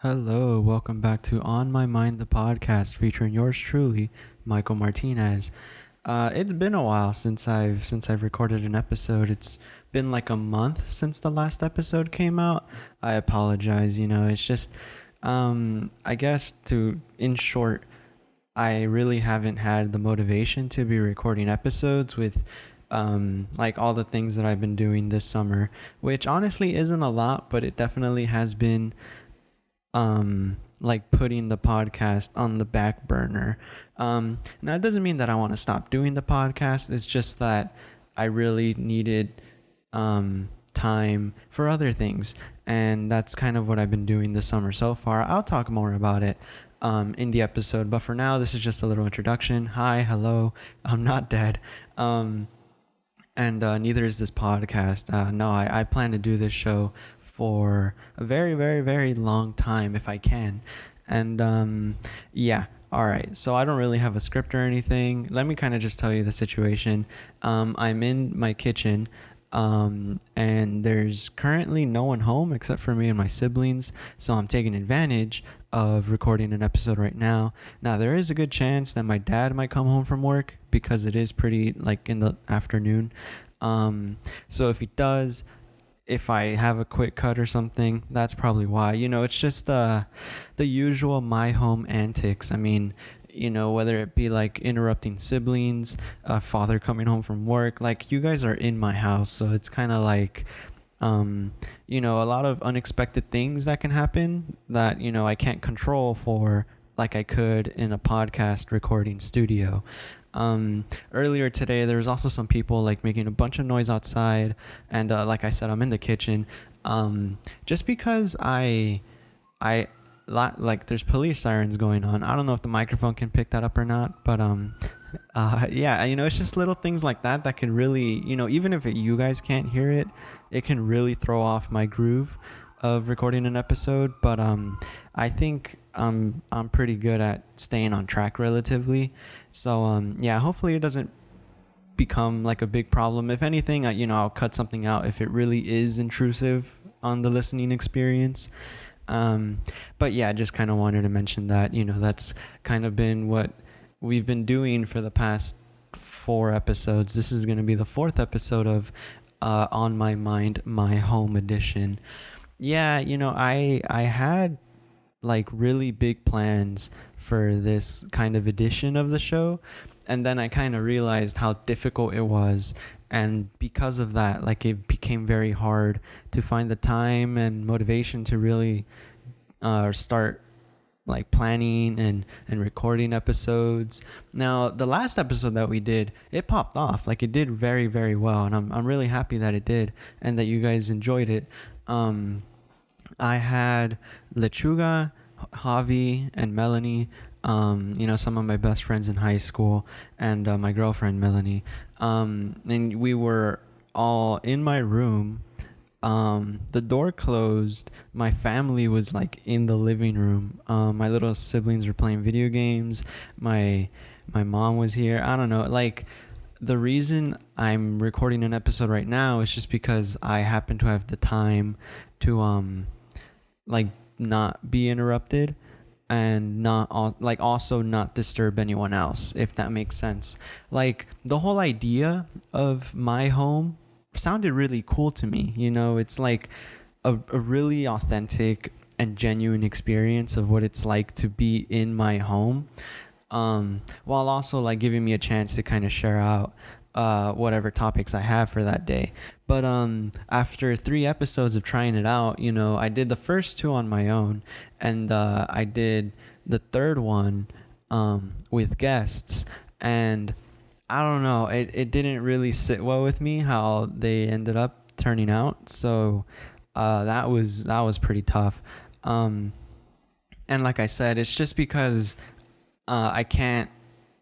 Hello, welcome back to On My Mind, the podcast featuring yours truly, Michael Martinez. It's been a while since I've recorded an episode. It's been like a month since the last episode came out. I apologize. It's just, I guess in short, I really haven't had the motivation to be recording episodes with like all the things that I've been doing this summer, which honestly isn't a lot, but it definitely has been like putting the podcast on the back burner. Now it doesn't mean that I want to stop doing the podcast. It's just that I really needed time for other things, and that's kind of what I've been doing this summer so far. I'll talk more about it in the episode, but for now, this is just a little introduction. Hi, hello, I'm not dead. And neither is this podcast. No, I plan to do this show for a very, very, very long time if I can. And yeah, all right. So I don't really have a script or anything. Let me kind of just tell you the situation. I'm in my kitchen. And there's currently no one home except for me and my siblings, so I'm taking advantage of recording an episode right now. Now, there is a good chance that my dad might come home from work because it is pretty like in the afternoon. So if he does, if I have a quick cut or something, that's probably why. It's just the usual my home antics. I mean, whether it be like interrupting siblings, father coming home from work, like you guys are in my house, so it's kind of like, a lot of unexpected things that can happen that, I can't control for like I could in a podcast recording studio. Earlier today, there was also some people like making a bunch of noise outside, and like I said, I'm in the kitchen, just because like there's police sirens going on. I don't know if the microphone can pick that up or not, but yeah, it's just little things like that can really, even if you guys can't hear it, it can really throw off my groove of recording an episode. But I think I'm pretty good at staying on track relatively. So yeah, hopefully it doesn't become like a big problem. If anything, I'll cut something out if it really is intrusive on the listening experience. But yeah, just kind of wanted to mention that, that's kind of been what we've been doing for the past 4 episodes. This is going to be the 4th episode of On My Mind, My Home Edition. Yeah, I had like really big plans for this kind of edition of the show, and then I kind of realized how difficult it was, and because of that, like it became very hard to find the time and motivation to really start like planning and recording episodes. Now, the last episode that we did, it popped off. Like it did very, very well, and I'm really happy that it did and that you guys enjoyed it. I had Lechuga, Javi, and Melanie, some of my best friends in high school, and my girlfriend Melanie, and we were all in my room. The door closed. My family was like in the living room. My little siblings were playing video games. My mom was here. I don't know. Like, the reason I'm recording an episode right now is just because I happen to have the time to like not be interrupted and also not disturb anyone else, if that makes sense. Like, the whole idea of my home sounded really cool to me. It's like a really authentic and genuine experience of what it's like to be in my home, while also like giving me a chance to kind of share out whatever topics I have for that day. But after 3 episodes of trying it out, I did the first 2 on my own, and I did the 3rd one with guests, and I don't know, it didn't really sit well with me how they ended up turning out. So that was pretty tough. And like I said, it's just because I can't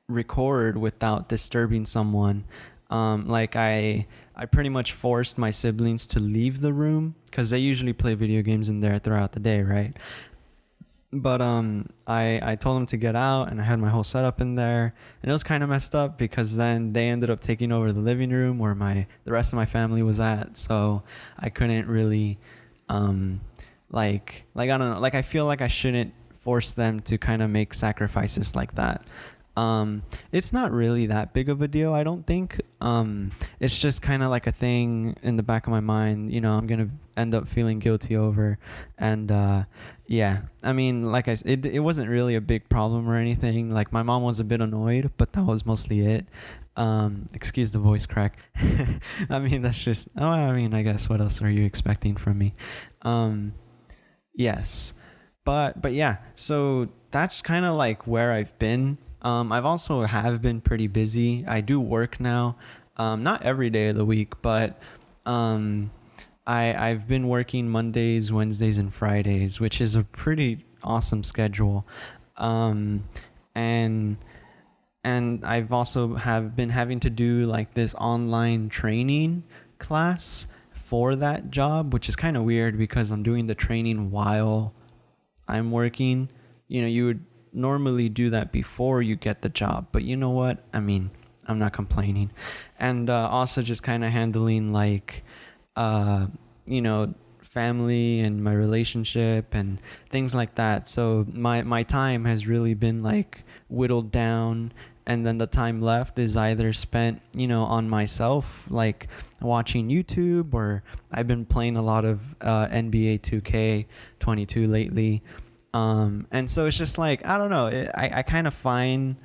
record without disturbing someone. Like I pretty much forced my siblings to leave the room because they usually play video games in there throughout the day, right? But I told them to get out, and I had my whole setup in there, and it was kind of messed up because then they ended up taking over the living room where the rest of my family was at, so I couldn't really like I don't know, like I feel like I shouldn't force them to kind of make sacrifices like that. It's not really that big of a deal, I don't think. It's just kind of like a thing in the back of my mind, I'm gonna end up feeling guilty over. And yeah, I mean, like it wasn't really a big problem or anything. Like my mom was a bit annoyed, but that was mostly it. Excuse the voice crack. I mean, that's just, I mean, I guess what else are you expecting from me? Yes. But yeah, so that's kind of like where I've been. I've also have been pretty busy. I do work now, not every day of the week, but I've been working Mondays, Wednesdays, and Fridays, which is a pretty awesome schedule. And I've also have been having to do like this online training class for that job, which is kind of weird because I'm doing the training while I'm working. You would normally do that before you get the job, but you know what? I mean, I'm not complaining. And also just kind of handling like, family and my relationship and things like that. So my time has really been like whittled down, and then the time left is either spent, on myself, like watching YouTube, or I've been playing a lot of NBA 2K22 lately. And so it's just like, I don't know, I kind of find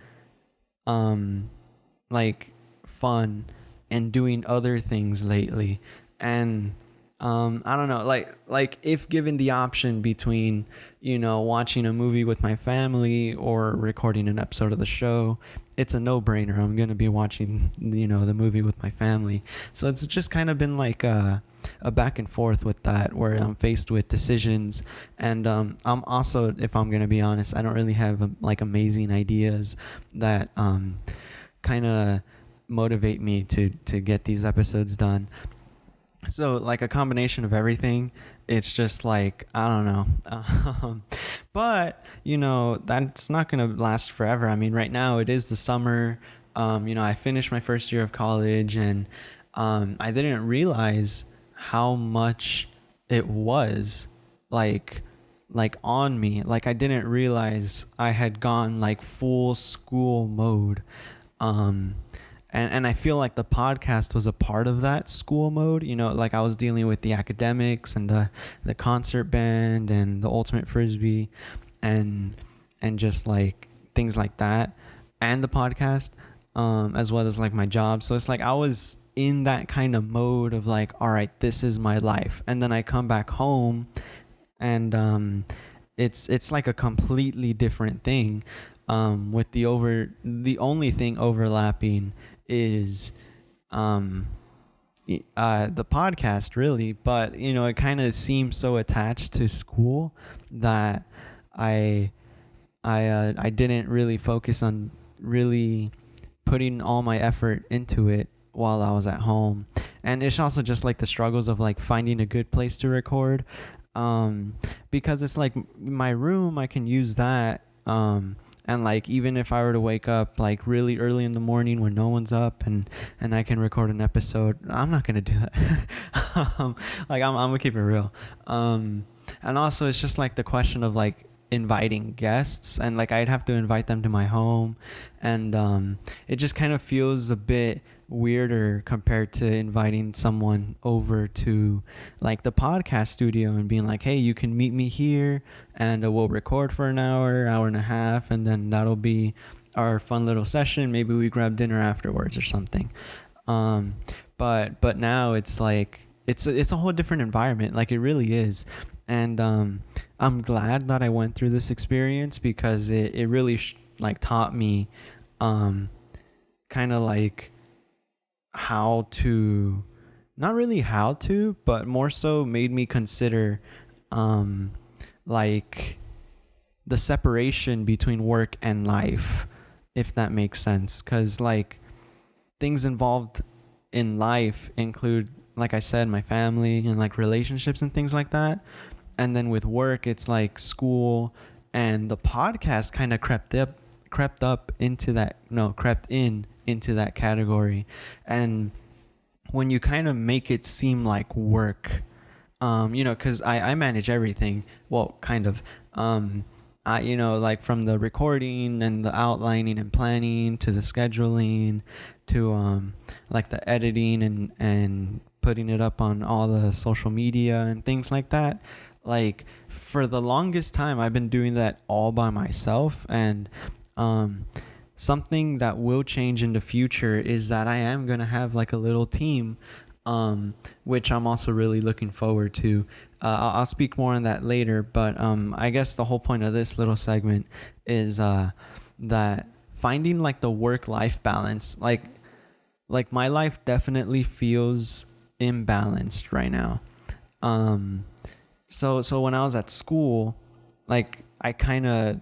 like fun in doing other things lately. And I don't know, like if given the option between, watching a movie with my family or recording an episode of the show, it's a no-brainer. I'm going to be watching, the movie with my family. So it's just kind of been like a back and forth with that, where I'm faced with decisions. And I'm also, if I'm going to be honest, I don't really have like amazing ideas that kind of motivate me to get these episodes done. So like a combination of everything, it's just like, I don't know. But, that's not going to last forever. I mean, right now it is the summer. I finished my first year of college, and I didn't realize how much it was like on me. Like I didn't realize I had gone like full school mode. And I feel like the podcast was a part of that school mode. Like I was dealing with the academics and the concert band and the ultimate frisbee and just like things like that, and the podcast, as well as like my job. So it's like I was in that kind of mode of like, all right, this is my life. And then I come back home, and it's like a completely different thing. With the only thing overlapping is the podcast, really. But it kind of seems so attached to school that I didn't really focus on really putting all my effort into it while I was at home. And it's also just like the struggles of like finding a good place to record, because it's like my room, I can use that, and like even if I were to wake up like really early in the morning when no one's up, and I can record an episode, I'm not gonna do that. Like I'm gonna keep it real. And also it's just like the question of like inviting guests, and like I'd have to invite them to my home, and it just kind of feels a bit weirder compared to inviting someone over to like the podcast studio and being like, hey, you can meet me here, and we'll record for an hour and a half, and then that'll be our fun little session. Maybe we grab dinner afterwards or something. But now it's like it's a whole different environment. Like it really is. And I'm glad that I went through this experience, because it really like taught me kind of like how to, not really how to, but more so made me consider like the separation between work and life, if that makes sense. Because like things involved in life include, like I said, my family and like relationships and things like that. And then with work, it's like school, and the podcast kind of crept in into that category. And when you kind of make it seem like work, Because I manage everything. Well, kind of. Like from the recording and the outlining and planning to the scheduling to like the editing and putting it up on all the social media and things like that. Like for the longest time, I've been doing that all by myself, and something that will change in the future is that I am gonna have like a little team, which I'm also really looking forward to. I'll speak more on that later, but I guess the whole point of this little segment is that finding like the work-life balance, like my life definitely feels imbalanced right now. So when I was at school, like I kind of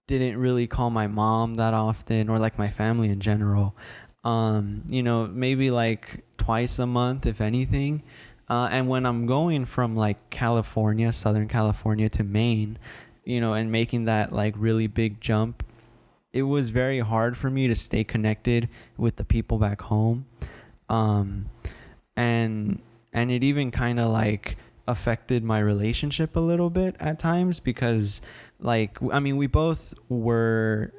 didn't really call my mom that often, or like my family in general. Maybe like twice a month, if anything. And when I'm going from like California, Southern California to Maine, and making that like really big jump, it was very hard for me to stay connected with the people back home. And it even kind of like affected my relationship a little bit at times, because like, I mean, we both were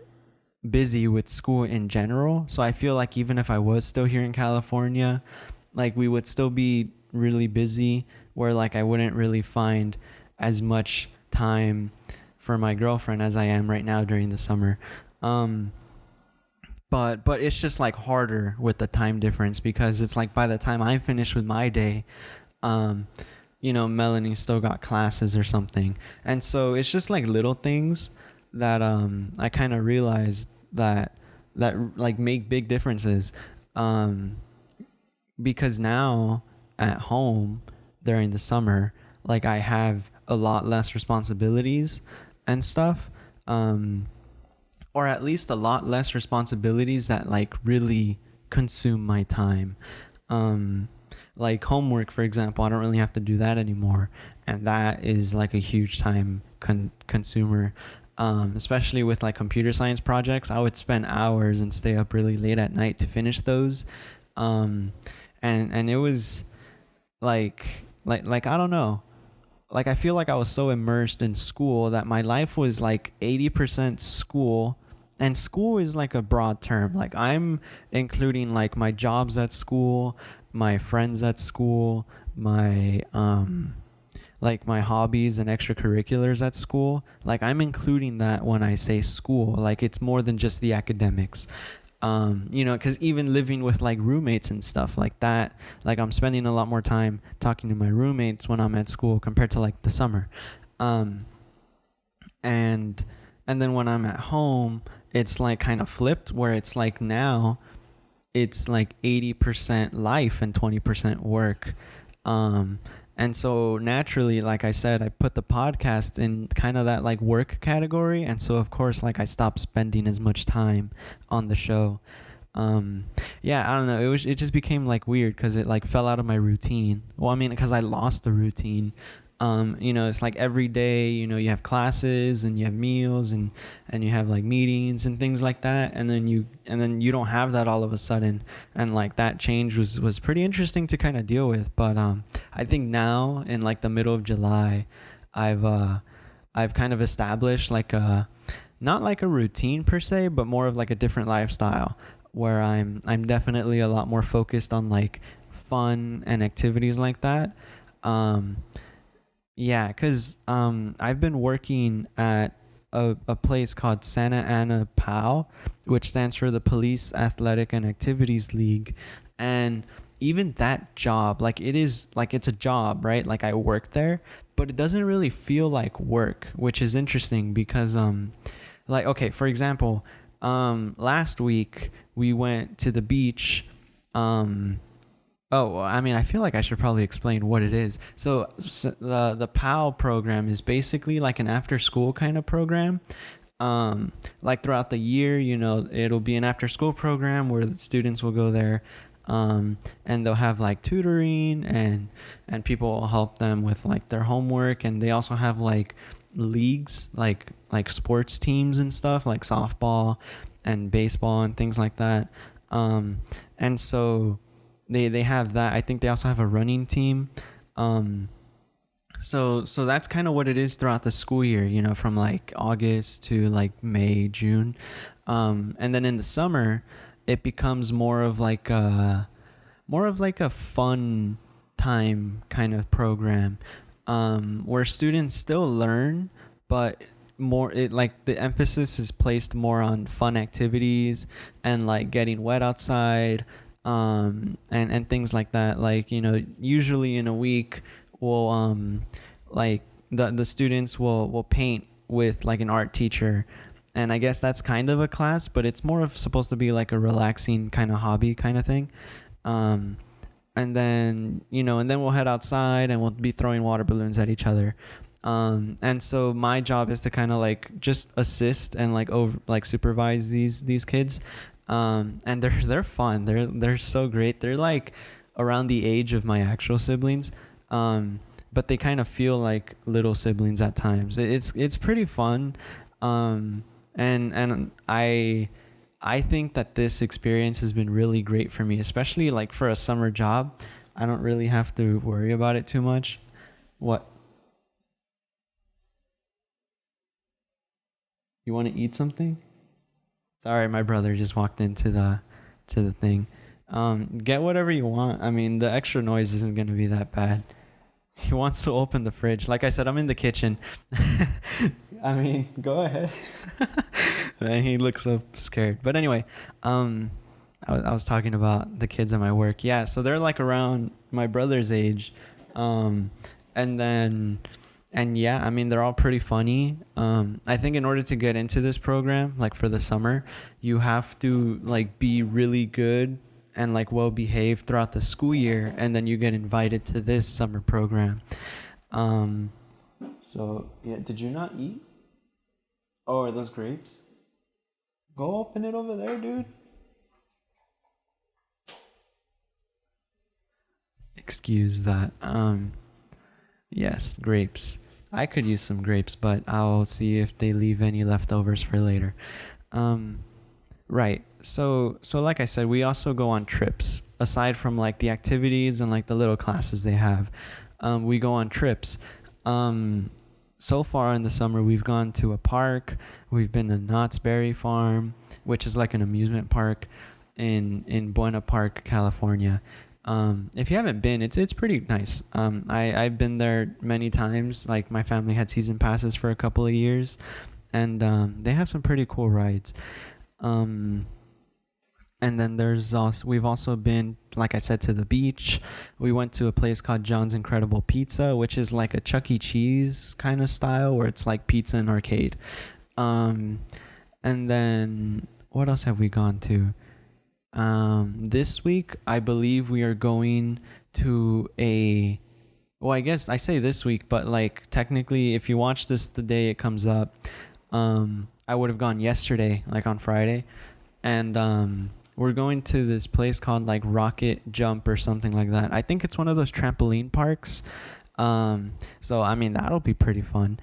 busy with school in general. So I feel like even if I was still here in California, like we would still be really busy, where like I wouldn't really find as much time for my girlfriend as I am right now during the summer. But it's just like harder with the time difference, because it's like by the time I'm finished with my day, Melanie still got classes or something. And so it's just like little things that I kind of realized that like make big differences, because now at home during the summer, like I have a lot less responsibilities and stuff, or at least a lot less responsibilities that like really consume my time. Like homework, for example, I don't really have to do that anymore, and that is like a huge time consumer. Especially with like computer science projects, I would spend hours and stay up really late at night to finish those. And it was like I don't know. Like I feel like I was so immersed in school that my life was like 80% school, and school is like a broad term. Like I'm including like my jobs at school, my friends at school, my like my hobbies and extracurriculars at school. Like I'm including that when I say school. Like it's more than just the academics. Because even living with like roommates and stuff like that, like I'm spending a lot more time talking to my roommates when I'm at school compared to like the summer. And then when I'm at home, it's like kind of flipped, where it's like now it's like 80% life and 20% work. And so naturally, like I said, I put the podcast in kind of that like work category. And so of course, like I stopped spending as much time on the show. Yeah, I don't know. It just became like weird because it like fell out of my routine. Well, I mean, because I lost the routine. It's like every day, you have classes and you have meals and you have like meetings and things like that. And then you don't have that all of a sudden. And like that change was pretty interesting to kind of deal with. But, I think now in like the middle of July, I've kind of established like not like a routine per se, but more of like a different lifestyle, where I'm definitely a lot more focused on like fun and activities like that. Yeah, because I've been working at a place called Santa Ana PAL, which stands for the Police Athletic and Activities League. And even that job, like it is like it's a job, right? Like I work there, but it doesn't really feel like work, which is interesting because like, okay, for example, last week we went to the beach. Oh, I mean, I feel like I should probably explain what it is. So the PAL program is basically like an after-school kind of program. Like throughout the year, it'll be an after-school program where the students will go there, and they'll have like tutoring and people will help them with like their homework. And they also have like leagues, like sports teams and stuff, like softball and baseball and things like that. And so they have that. I think they also have a running team. So that's kind of what it is throughout the school year, you know, from like August to like May, June. And then in the summer, it becomes more of like a fun time kind of program, where students still learn, but more it like the emphasis is placed more on fun activities and like getting wet outside, and things like that. Like, you know, usually in a week we'll like the students will paint with like an art teacher, and I guess that's kind of a class, but it's more of supposed to be like a relaxing kind of hobby kind of thing. um and then, you know, and then we'll head outside and we'll be throwing water balloons at each other. And so my job is to kind of like just assist and like supervise these kids. And they're fun. They're so great. They're like around the age of my actual siblings. But they kind of feel like little siblings at times. It's pretty fun. And I think that this experience has been really great for me, especially like for a summer job. I don't really have to worry about it too much. What? You want to eat something? Sorry, my brother just walked into the thing. Get whatever you want. I mean, the extra noise isn't going to be that bad. He wants to open the fridge. Like I said, I'm in the kitchen. I mean, go ahead. And he looks so scared. But anyway, I was talking about the kids at my work. Yeah, so they're like around my brother's age. And then, and yeah, I mean, they're all pretty funny. I think in order to get into this program, like for the summer, you have to like be really good and like well behaved throughout the school year, and then you get invited to this summer program. So yeah, did you not eat? Oh, are those grapes? Go open it over there, dude. Excuse that. Yes, grapes. I could use some grapes, but I'll see if they leave any leftovers for later. Right. So like I said, we also go on trips. Aside from like the activities and like the little classes they have, we go on trips. So far in the summer, we've gone to a park. We've been to Knott's Berry Farm, which is like an amusement park in Buena Park, California. If you haven't been, it's pretty nice. I've been there many times. Like my family had season passes for a couple of years, and they have some pretty cool rides. And then we've also been, like I said, to the beach. We went to a place called John's Incredible Pizza, which is like a Chuck E. Cheese kind of style, where it's like pizza and arcade. And then what else have we gone to? This week, I believe we are going to well, I guess I say this week, but like technically, if you watch this the day it comes up, I would have gone yesterday, like on Friday. And we're going to this place called like Rocket Jump or something like that. I think it's one of those trampoline parks. So I mean, that'll be pretty fun.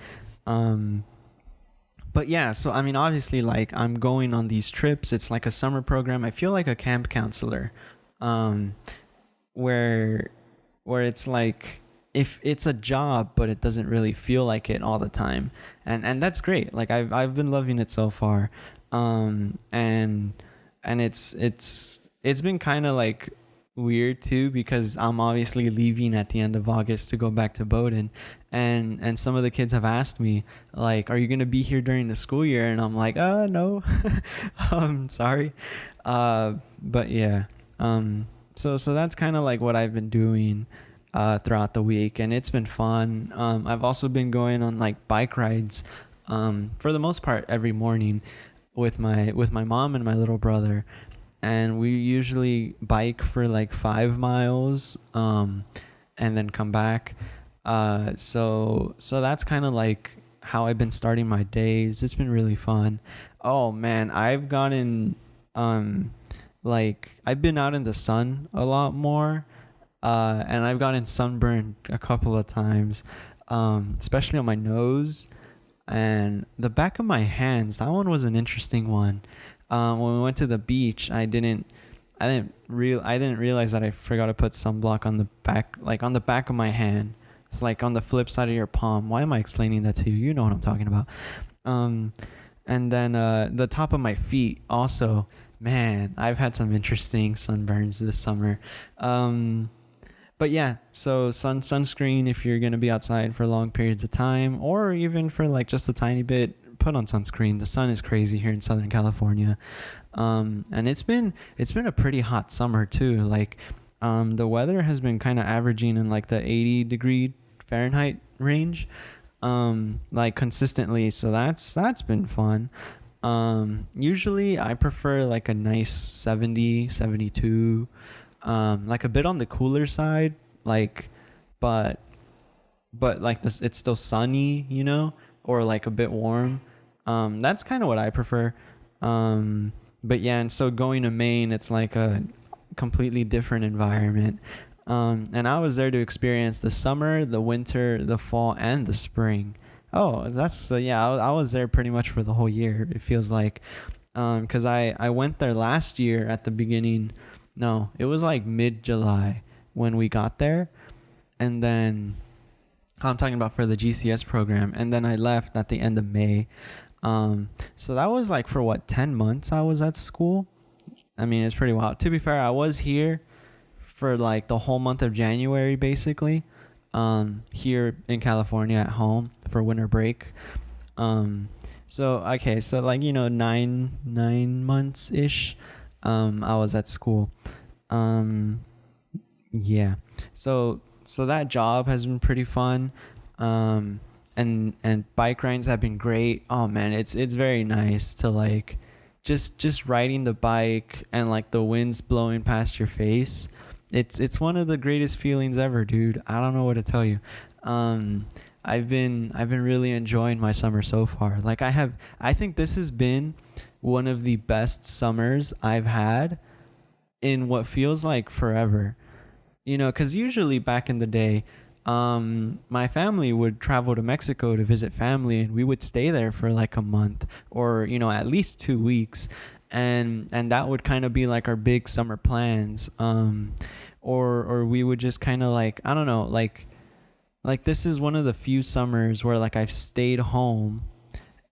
But yeah, so I mean, obviously, like I'm going on these trips. It's like a summer program. I feel like a camp counselor, where it's like, if it's a job, but it doesn't really feel like it all the time, and that's great. Like I've been loving it so far, and it's been kind of like weird too, because I'm obviously leaving at the end of August to go back to Bowdoin, and some of the kids have asked me like, are you gonna be here during the school year? And I'm like, no. Sorry. But yeah, so that's kind of like what I've been doing throughout the week, and it's been fun. I've also been going on like bike rides, for the most part every morning with my mom and my little brother, and we usually bike for like 5 miles, and then come back. So that's kind of like how I've been starting my days. It's been really fun. Oh man, I've gotten like I've been out in the sun a lot more, and I've gotten sunburned a couple of times, especially on my nose and the back of my hands. That one was an interesting one. When we went to the beach, I didn't realize that I forgot to put sunblock on the back, like on the back of my hand, It's like on the flip side of your palm. Why am I explaining that to you? You know what I'm talking about. And then the top of my feet also. Man, I've had some interesting sunburns this summer. But yeah, so sunscreen if you're gonna be outside for long periods of time, or even for like just a tiny bit, put on sunscreen. The sun is crazy here in Southern California, and it's been a pretty hot summer too. Like, the weather has been kind of averaging in like the 80-degree Fahrenheit range, like consistently. So that's been fun. Usually I prefer like a nice 70, 72. Like a bit on the cooler side, like, but like this, it's still sunny, you know, or like a bit warm. That's kind of what I prefer. But yeah, and so going to Maine, it's like a completely different environment. And I was there to experience the summer, the winter, the fall, and the spring. Oh, that's yeah. I was there pretty much for the whole year. It feels like, because I went there last year at the beginning. No, it was like mid-July when we got there, and then I'm talking about for the GCS program, and then I left at the end of May. So that was like for what, 10 months I was at school. I mean, it's pretty wild. To be fair, I was here for like the whole month of January, basically, here in California at home for winter break. So okay, so like, you know, nine months ish. I was at school. Yeah. So that job has been pretty fun. And bike rides have been great. Oh man, it's very nice to like just riding the bike and like the wind's blowing past your face. It's one of the greatest feelings ever, dude. I don't know what to tell you. I've been really enjoying my summer so far. Like I think this has been one of the best summers I've had in what feels like forever. You know, because usually back in the day, my family would travel to Mexico to visit family, and we would stay there for like a month or, you know, at least 2 weeks. And that would kind of be like our big summer plans. Or we would just kind of like, I don't know, like this is one of the few summers where like I've stayed home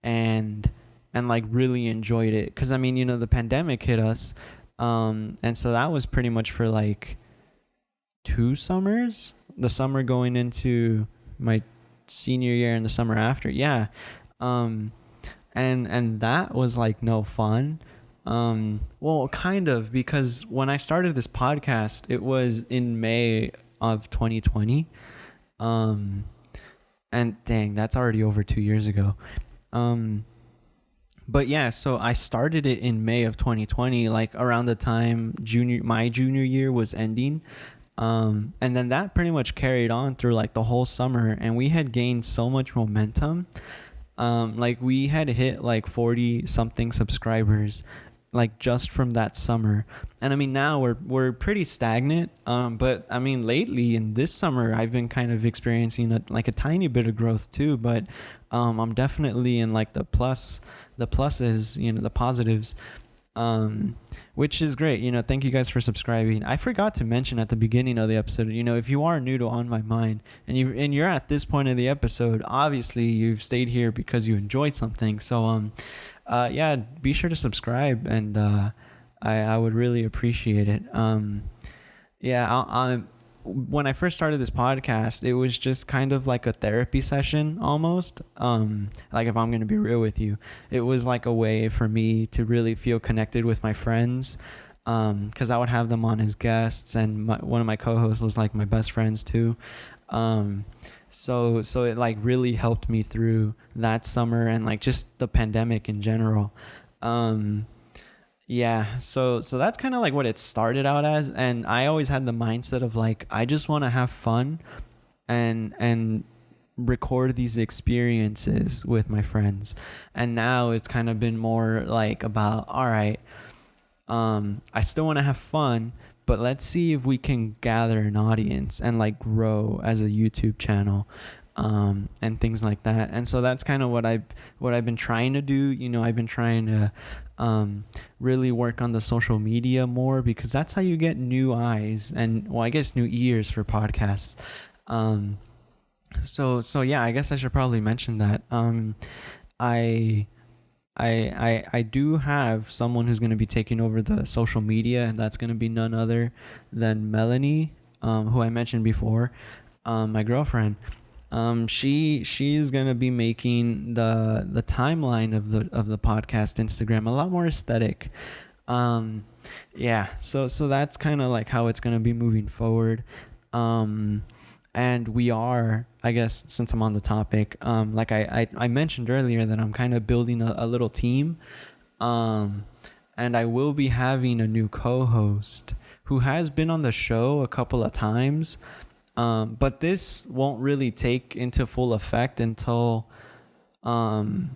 and like really enjoyed it. Cause I mean, you know, the pandemic hit us. And so that was pretty much for like 2 summers, the summer going into my senior year and the summer after. Yeah. And that was like no fun. Well, kind of, because when I started this podcast, it was in May of 2020. And dang, that's already over 2 years ago. But yeah, so I started it in May of 2020, like around the time my junior year was ending. And then that pretty much carried on through like the whole summer, and we had gained so much momentum. Like we had hit like 40 something subscribers, like just from that summer. And I mean, now we're pretty stagnant. But I mean, lately in this summer, I've been kind of experiencing like a tiny bit of growth too. But I'm definitely in like the pluses, you know, the positives. Which is great. You know, thank you guys for subscribing. I forgot to mention at the beginning of the episode, you know, if you are new to On My Mind and you're at this point of the episode, obviously you've stayed here because you enjoyed something. So, yeah, be sure to subscribe, and I would really appreciate it. Yeah, when I first started this podcast, it was just kind of like a therapy session almost. Like, if I'm going to be real with you, it was like a way for me to really feel connected with my friends. Cause I would have them on as guests, and one of my co-hosts was like my best friends too. So it like really helped me through that summer and like just the pandemic in general. Yeah, so that's kind of like what it started out as, and I always had the mindset of like, I just want to have fun and record these experiences with my friends. And now it's kind of been more like about, all right, I still want to have fun, but let's see if we can gather an audience and like grow as a YouTube channel. And things like that. And so that's kind of what I've been trying to do. You know, I've been trying to really work on the social media more, because that's how you get new eyes and, well, I guess new ears for podcasts. So yeah, I guess I should probably mention that. I I do have someone who's going to be taking over the social media, and that's going to be none other than Melanie, who I mentioned before, my girlfriend. She's gonna be making the timeline of the podcast Instagram a lot more aesthetic. Um, yeah, so that's kind of like how it's gonna be moving forward. Um, and we are, I guess, since I'm on the topic, like I mentioned earlier that I'm kind of building a little team. Um, and I will be having a new co-host who has been on the show a couple of times. But this won't really take into full effect um,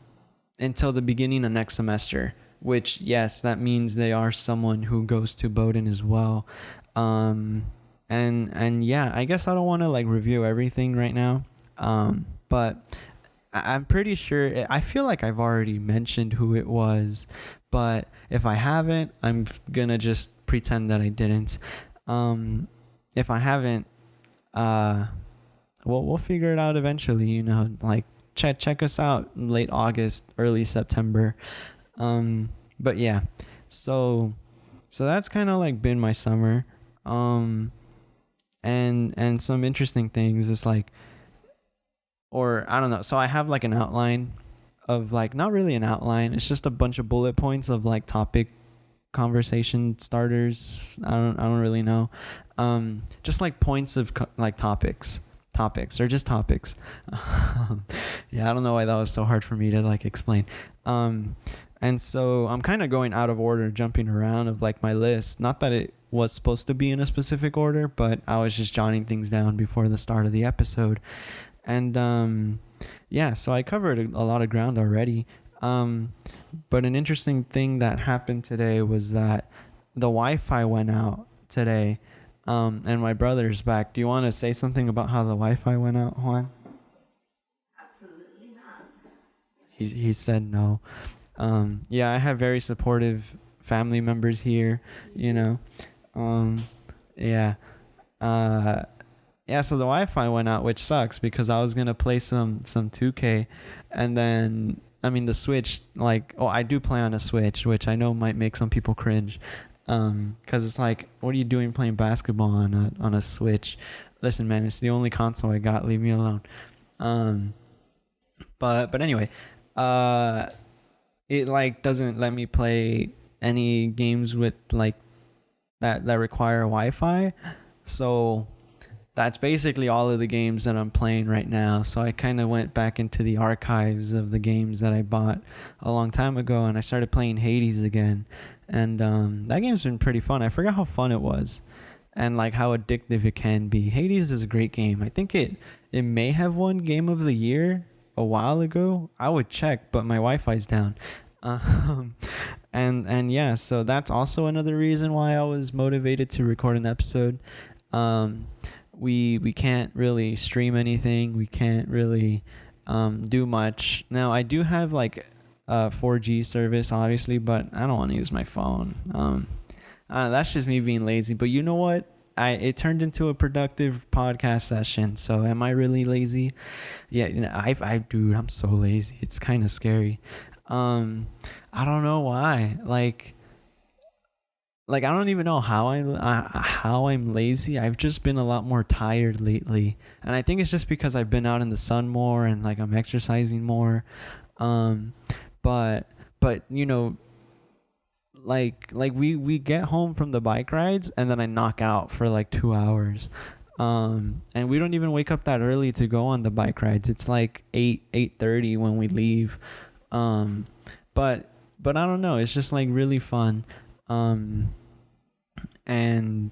until the beginning of next semester. Which, yes, that means they are someone who goes to Bowdoin as well. Um, and yeah, I guess I don't want to like review everything right now. But I'm pretty sure. I feel like I've already mentioned who it was, but if I haven't, I'm gonna just pretend that I didn't. If I haven't, uh we'll figure it out eventually, like check us out in late August, early September. But yeah, so that's kind of like been my summer. Um and some interesting things is like, or I don't know, so I have like an outline of, like, not really an outline, it's just a bunch of bullet points of like topic conversation starters. I don't really know. Just like points of like topics or just topics. Yeah, I don't know why that was so hard for me to like explain. And so I'm kind of going out of order, jumping around of like my list. Not that it was supposed to be in a specific order, but I was just jotting things down before the start of the episode. And yeah, so I covered a lot of ground already. But an interesting thing that happened today was that the Wi-Fi went out today, and my brother's back. Do you want to say something about how the Wi-Fi went out, Juan? Absolutely not. He said no. Yeah, I have very supportive family members here, you know. Um, yeah. Uh, yeah, so the Wi-Fi went out, which sucks because I was gonna play some 2K, and then I mean the Switch. Like, oh, I do play on a Switch, which I know might make some people cringe, because it's like, what are you doing playing basketball on a Switch? Listen, man, it's the only console I got. Leave me alone. Um, but anyway, uh, it like doesn't let me play any games with like that require Wi-Fi, so that's basically all of the games that I'm playing right now. So I kind of went back into the archives of the games that I bought a long time ago, and I started playing Hades again. And that game's been pretty fun. I forgot how fun it was, and like how addictive it can be. Hades is a great game. I think it may have won Game of the Year a while ago. I would check, but my Wi-Fi's down. Um, and yeah, so that's also another reason why I was motivated to record an episode. Um, we can't really stream anything. We can't really do much. Now I do have like a 4G service, obviously, but I don't want to use my phone. That's just me being lazy. But you know what? It turned into a productive podcast session. So am I really lazy? Yeah, dude, I'm so lazy. It's kind of scary. I don't know why. Like I don't even know how I'm lazy. I've just been a lot more tired lately, and I think it's just because I've been out in the sun more and like I'm exercising more. Um, but like we get home from the bike rides and then I knock out for like 2 hours. And we don't even wake up that early to go on the bike rides. It's like 8:30 when we leave. Um, but I don't know. It's just like really fun. Um, and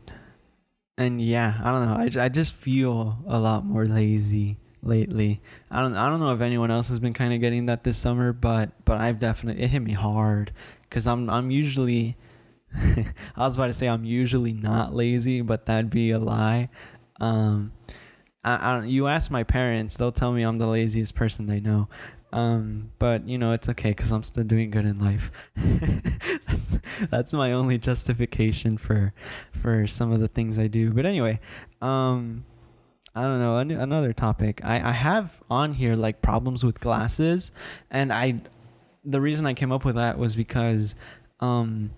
yeah, I don't know. I just feel a lot more lazy lately. I don't know if anyone else has been kind of getting that this summer, but I've definitely, it hit me hard because I'm usually I was about to say I'm usually not lazy, but that'd be a lie. Um, I don't, you ask my parents, they'll tell me I'm the laziest person they know. But it's okay because I'm still doing good in life. that's that's my only justification for some of the things I do. But anyway, I don't know, another topic. I have on here like problems with glasses, and the reason I came up with that was because so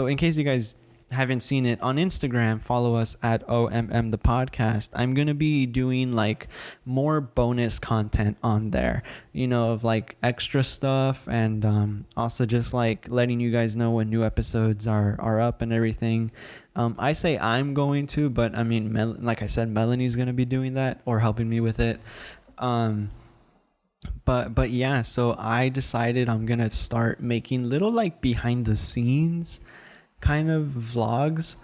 in case you guys haven't seen it on Instagram, follow us at OMM the podcast. I'm going to be doing like more bonus content on there, of like extra stuff, and also just like letting you guys know when new episodes are up and everything. I say I'm going to, but I mean, like I said, Melanie's going to be doing that or helping me with it. But yeah, so I decided I'm gonna start making little like behind the scenes kind of vlogs.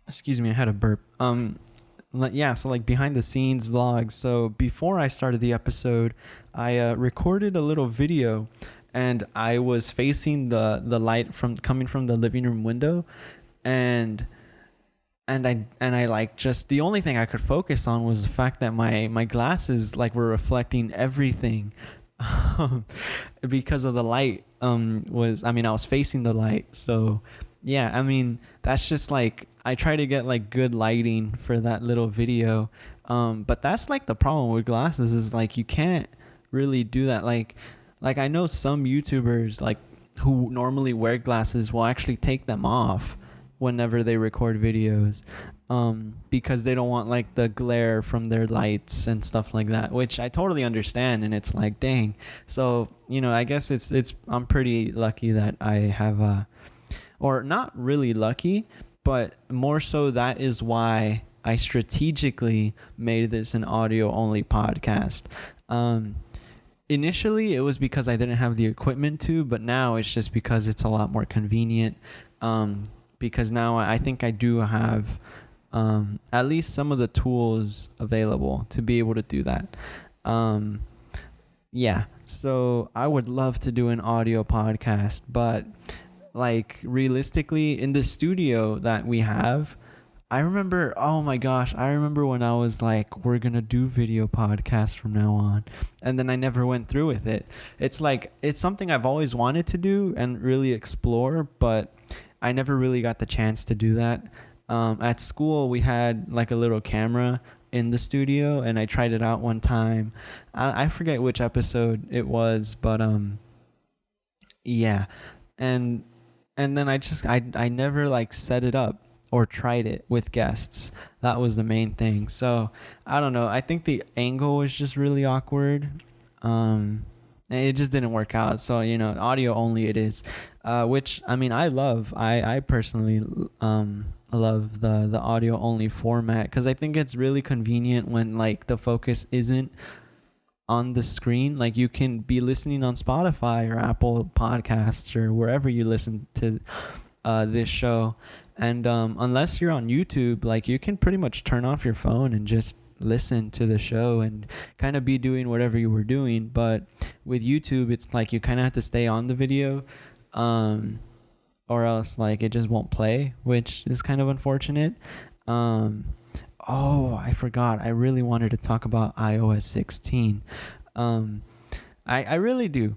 Excuse me, I had a burp. Yeah, so like behind the scenes vlogs. So before I started the episode, I recorded a little video, and I was facing the light from coming from the living room window, and I like, just the only thing I could focus on was the fact that my glasses like were reflecting everything because of the light. I was facing the light, so yeah, I mean, that's just like, I try to get like good lighting for that little video, but that's like the problem with glasses, is like you can't really do that. Like I know some YouTubers like who normally wear glasses will actually take them off whenever they record videos, because they don't want like the glare from their lights and stuff like that, which I totally understand. And it's like, dang. So I guess it's I'm pretty lucky that I have or not really lucky, but more so that is why I strategically made this an audio only podcast. Initially it was because I didn't have the equipment to, but now it's just because it's a lot more convenient. Because now I think I do have at least some of the tools available to be able to do that. Yeah, so I would love to do an audio podcast, but like realistically, in the studio that we have, I remember, oh my gosh, I remember when I was like, we're going to do video podcasts from now on. And then I never went through with it. It's like, it's something I've always wanted to do and really explore, but I never really got the chance to do that. At school, we had like a little camera in the studio, and I tried it out one time. I forget which episode it was, but yeah. And then I never like set it up or tried it with guests. That was the main thing. So I don't know. I think the angle was just really awkward. And it just didn't work out. So, audio only it is, which, I mean, I love. I personally love the audio only format, because I think it's really convenient when like the focus isn't on the screen. Like you can be listening on Spotify or Apple Podcasts or wherever you listen to this show. And unless you're on YouTube, like you can pretty much turn off your phone and just listen to the show and kind of be doing whatever you were doing. But with YouTube, it's like you kind of have to stay on the video, or else like it just won't play, which is kind of unfortunate. Oh, I forgot. I really wanted to talk about iOS 16. I really do,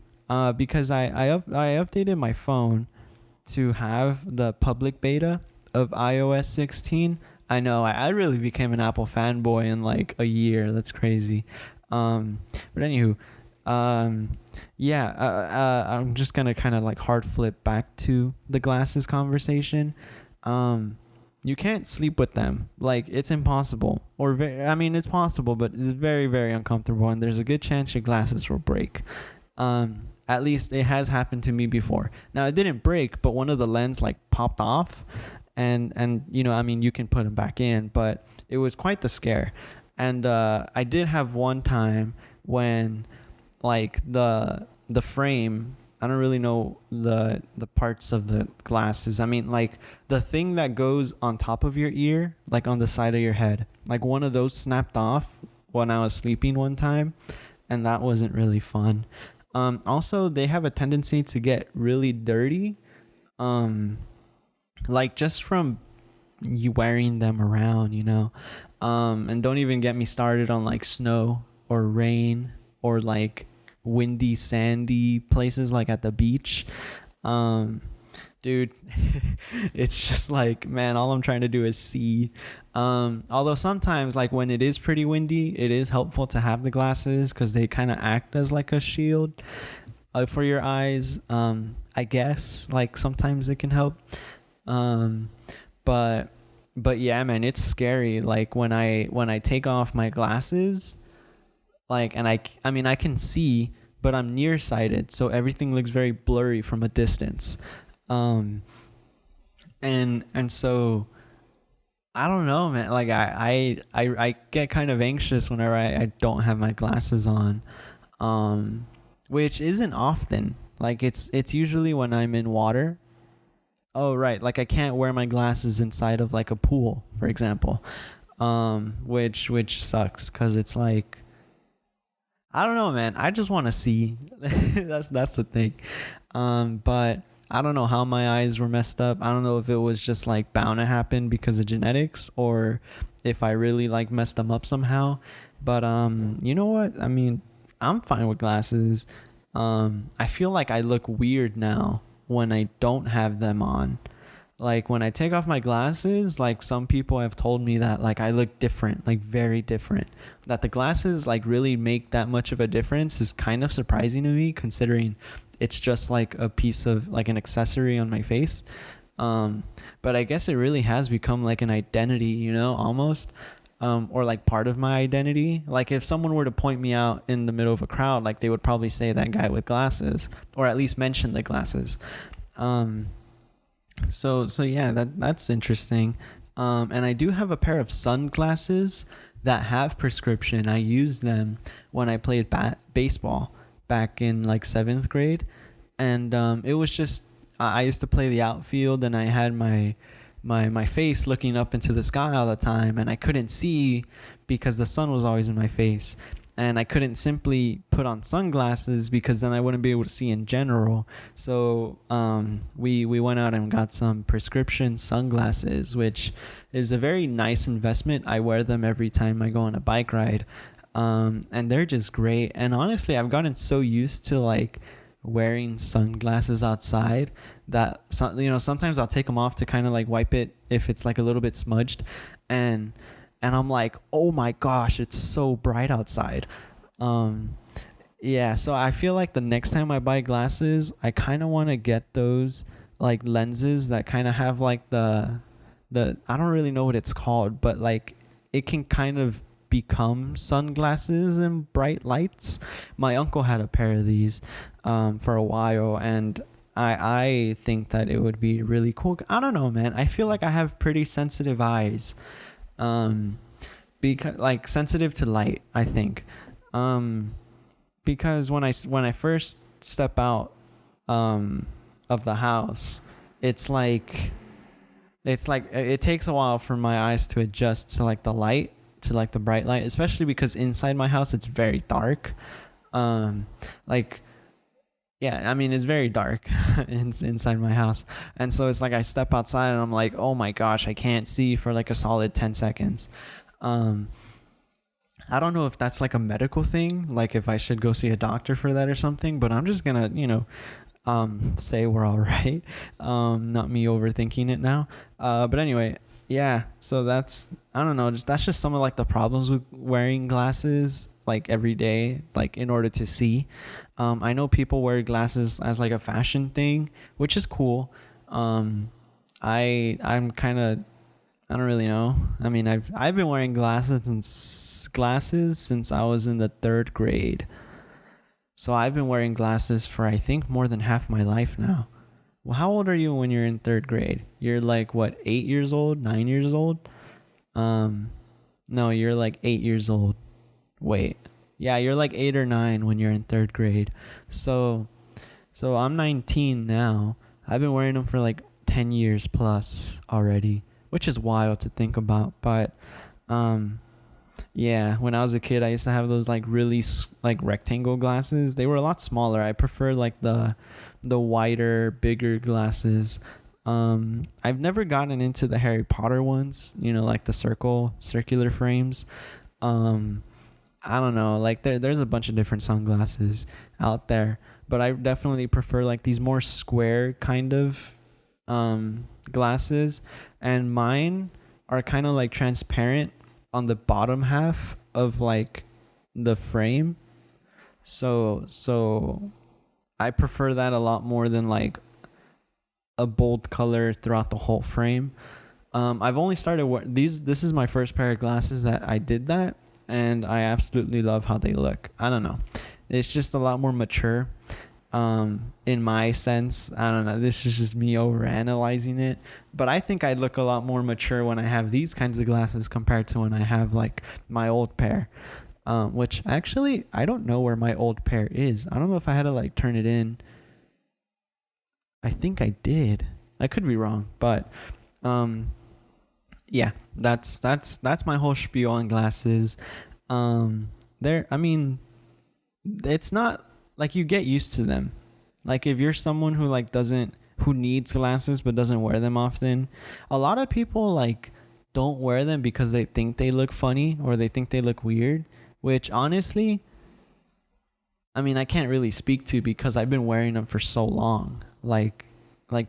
because I updated my phone to have the public beta of iOS 16. I know, I really became an Apple fanboy in like a year. That's crazy. But anywho, yeah, I'm just gonna kind of like hard flip back to the glasses conversation. You can't sleep with them. Like, it's impossible. It's possible, but it's very, very uncomfortable, and there's a good chance your glasses will break. At least it has happened to me before. Now, it didn't break, but one of the lens like popped off, and you can put them back in, but it was quite the scare. And I did have one time when like the frame, I don't really know the parts of the glasses. I mean, like the thing that goes on top of your ear, like on the side of your head, like one of those snapped off when I was sleeping one time, and that wasn't really fun. Also, they have a tendency to get really dirty, like just from you wearing them around, and don't even get me started on like snow or rain or like windy, sandy places like at the beach. Dude, it's just like, man, all I'm trying to do is see. Although sometimes, like when it is pretty windy, it is helpful to have the glasses because they kind of act as like a shield for your eyes. I guess like sometimes it can help. Um, but but yeah, man, it's scary. Like when I take off my glasses, like, and I mean I can see, but I'm nearsighted, so everything looks very blurry from a distance. Um, and so I don't know, man. Like I get kind of anxious whenever I don't have my glasses on, um, which isn't often. Like it's usually when I'm in water. Oh right, like I can't wear my glasses inside of like a pool, for example, which sucks because it's like I don't know, man. I just want to see. That's the thing. But I don't know how my eyes were messed up. I don't know if it was just like bound to happen because of genetics or if I really like messed them up somehow. But you know what? I mean, I'm fine with glasses. I feel like I look weird now when I don't have them on. Like when I take off my glasses, like some people have told me that like I look different, like very different. That the glasses like really make that much of a difference is kind of surprising to me considering it's just like a piece of like an accessory on my face. But I guess it really has become like an identity, you know, almost. Or like part of my identity. Like if someone were to point me out in the middle of a crowd, like they would probably say that guy with glasses, or at least mention the glasses. Um, so yeah, that's interesting. And I do have a pair of sunglasses that have prescription. I used them when I played baseball back in like 7th grade, and it was just I used to play the outfield, and I had my face looking up into the sky all the time, and I couldn't see because the sun was always in my face. And I couldn't simply put on sunglasses because then I wouldn't be able to see in general. So we went out and got some prescription sunglasses, which is a very nice investment. I wear them every time I go on a bike ride, and they're just great. And honestly, I've gotten so used to like wearing sunglasses outside that sometimes I'll take them off to kind of like wipe it if it's like a little bit smudged, and I'm like, oh my gosh, it's so bright outside. Yeah, so I feel like the next time I buy glasses, I kind of want to get those like lenses that kind of have like the I don't really know what it's called, but like it can kind of become sunglasses in bright lights. My uncle had a pair of these for a while, and I think that it would be really cool. I don't know, man. I feel like I have pretty sensitive eyes. Because like sensitive to light, I think. Because when I first step out of the house, it's like it takes a while for my eyes to adjust to like the light, to like the bright light, especially because inside my house it's very dark. Like yeah, I mean it's very dark inside my house, and so it's like I step outside and I'm like, oh my gosh, I can't see for like a solid 10 seconds. um I don't know if that's like a medical thing, like if I should go see a doctor for that or something, but I'm just gonna say we're all right. Not me overthinking it now. But anyway, yeah, so I don't know, that's just some of like the problems with wearing glasses like every day, like in order to see. I know people wear glasses as like a fashion thing, which is cool. I'm kind of, I don't really know. I mean, I've been wearing glasses since I was in the 3rd grade. So I've been wearing glasses for I think more than half my life now. Well, how old are you when you're in 3rd grade? You're like what, 8 years old, 9 years old? No, you're like 8 years old. Wait. Yeah, you're like 8 or 9 when you're in 3rd grade. So I'm 19 now. I've been wearing them for like 10 years plus already, which is wild to think about. But yeah, when I was a kid, I used to have those like really like rectangle glasses. They were a lot smaller. I prefer like the wider, bigger glasses. I've never gotten into the Harry Potter ones, like the circular frames. I don't know, like there's a bunch of different sunglasses out there, but I definitely prefer like these more square kind of glasses, and mine are kind of like transparent on the bottom half of like the frame. So I prefer that a lot more than like a bold color throughout the whole frame. I've only started these. This is my first pair of glasses that I did that, and I absolutely love how they look. I don't know, it's just a lot more mature. In my sense, I don't know. This is just me over analyzing it, but I think I look a lot more mature when I have these kinds of glasses compared to when I have like my old pair. Which actually I don't know where my old pair is. I don't know if I had to like turn it in. I think I did. I could be wrong, but yeah, that's my whole spiel on glasses. I mean, it's not like you get used to them. Like if you're someone who like doesn't who needs glasses but doesn't wear them often, a lot of people like don't wear them because they think they look funny or they think they look weird, which honestly, I mean, I can't really speak to because I've been wearing them for so long. Like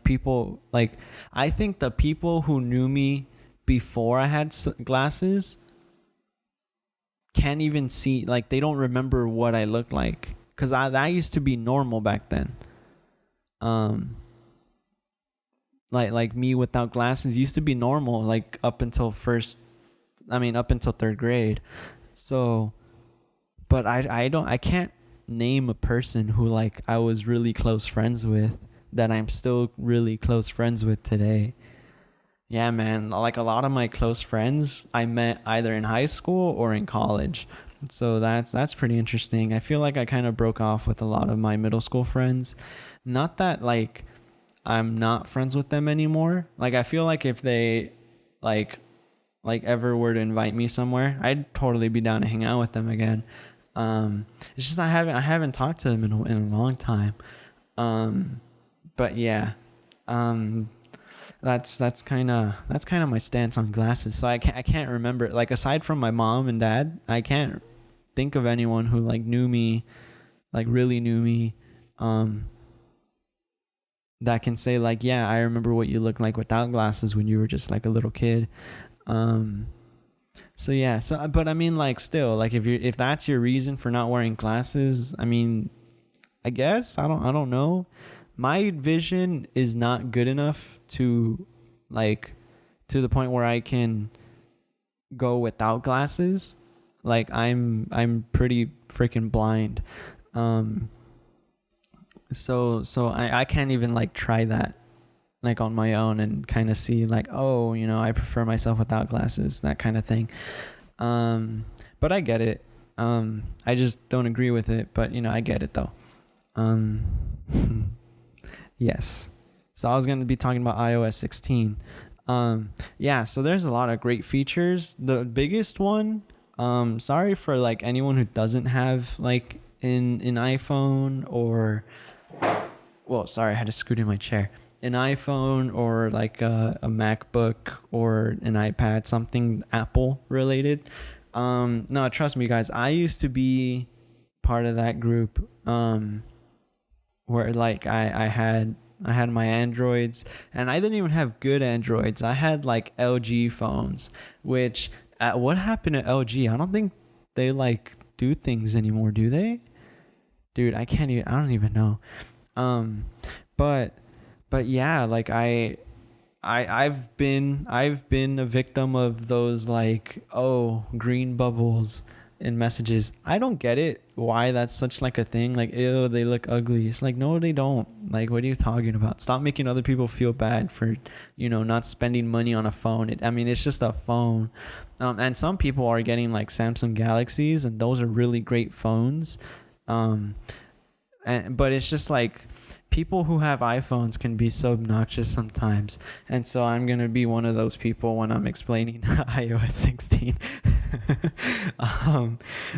people, like I think the people who knew me before I had glasses can't even see, like they don't remember what I look like, because that used to be normal back then. Like me without glasses used to be normal, like up until third grade. So, but I can't name a person who like I was really close friends with that I'm still really close friends with today. Yeah, man, like a lot of my close friends I met either in high school or in college. So that's pretty interesting. I feel like I kind of broke off with a lot of my middle school friends. Not that like I'm not friends with them anymore. Like I feel like if they like ever were to invite me somewhere, I'd totally be down to hang out with them again. It's just I haven't talked to them in a long time. But yeah, that's kind of my stance on glasses. So I can't remember, like aside from my mom and dad, I can't think of anyone who like knew me, like really knew me, that can say like, yeah, I remember what you looked like without glasses when you were just like a little kid. So yeah, but I mean like still, like if that's your reason for not wearing glasses, I mean, I guess I don't know. My vision is not good enough to like to the point where I can go without glasses. Like I'm pretty freaking blind. So I can't even like try that like on my own and kind of see like, oh, I prefer myself without glasses, that kind of thing. But I get it. I just don't agree with it, but I get it though. Yes. So I was going to be talking about iOS 16. Yeah, so there's a lot of great features. The biggest one, sorry for like anyone who doesn't have like an iPhone or, well, sorry, I had to scoot in my chair. An iPhone or like a MacBook or an iPad, something Apple related. No, trust me guys, I used to be part of that group, where like I had my Androids, and I didn't even have good Androids. I had like LG phones, which what happened to LG? I don't think they like do things anymore, do they? Dude, I don't even know. But yeah, like I've been a victim of those like, oh, green bubbles in messages. I don't get it, why that's such like a thing. Like, ew, they look ugly. It's like, no, they don't. Like, what are you talking about? Stop making other people feel bad for not spending money on a phone. I mean, it's just a phone. And some people are getting like Samsung Galaxies, and those are really great phones. But it's just like, people who have iPhones can be so obnoxious sometimes. And so I'm going to be one of those people when I'm explaining iOS 16.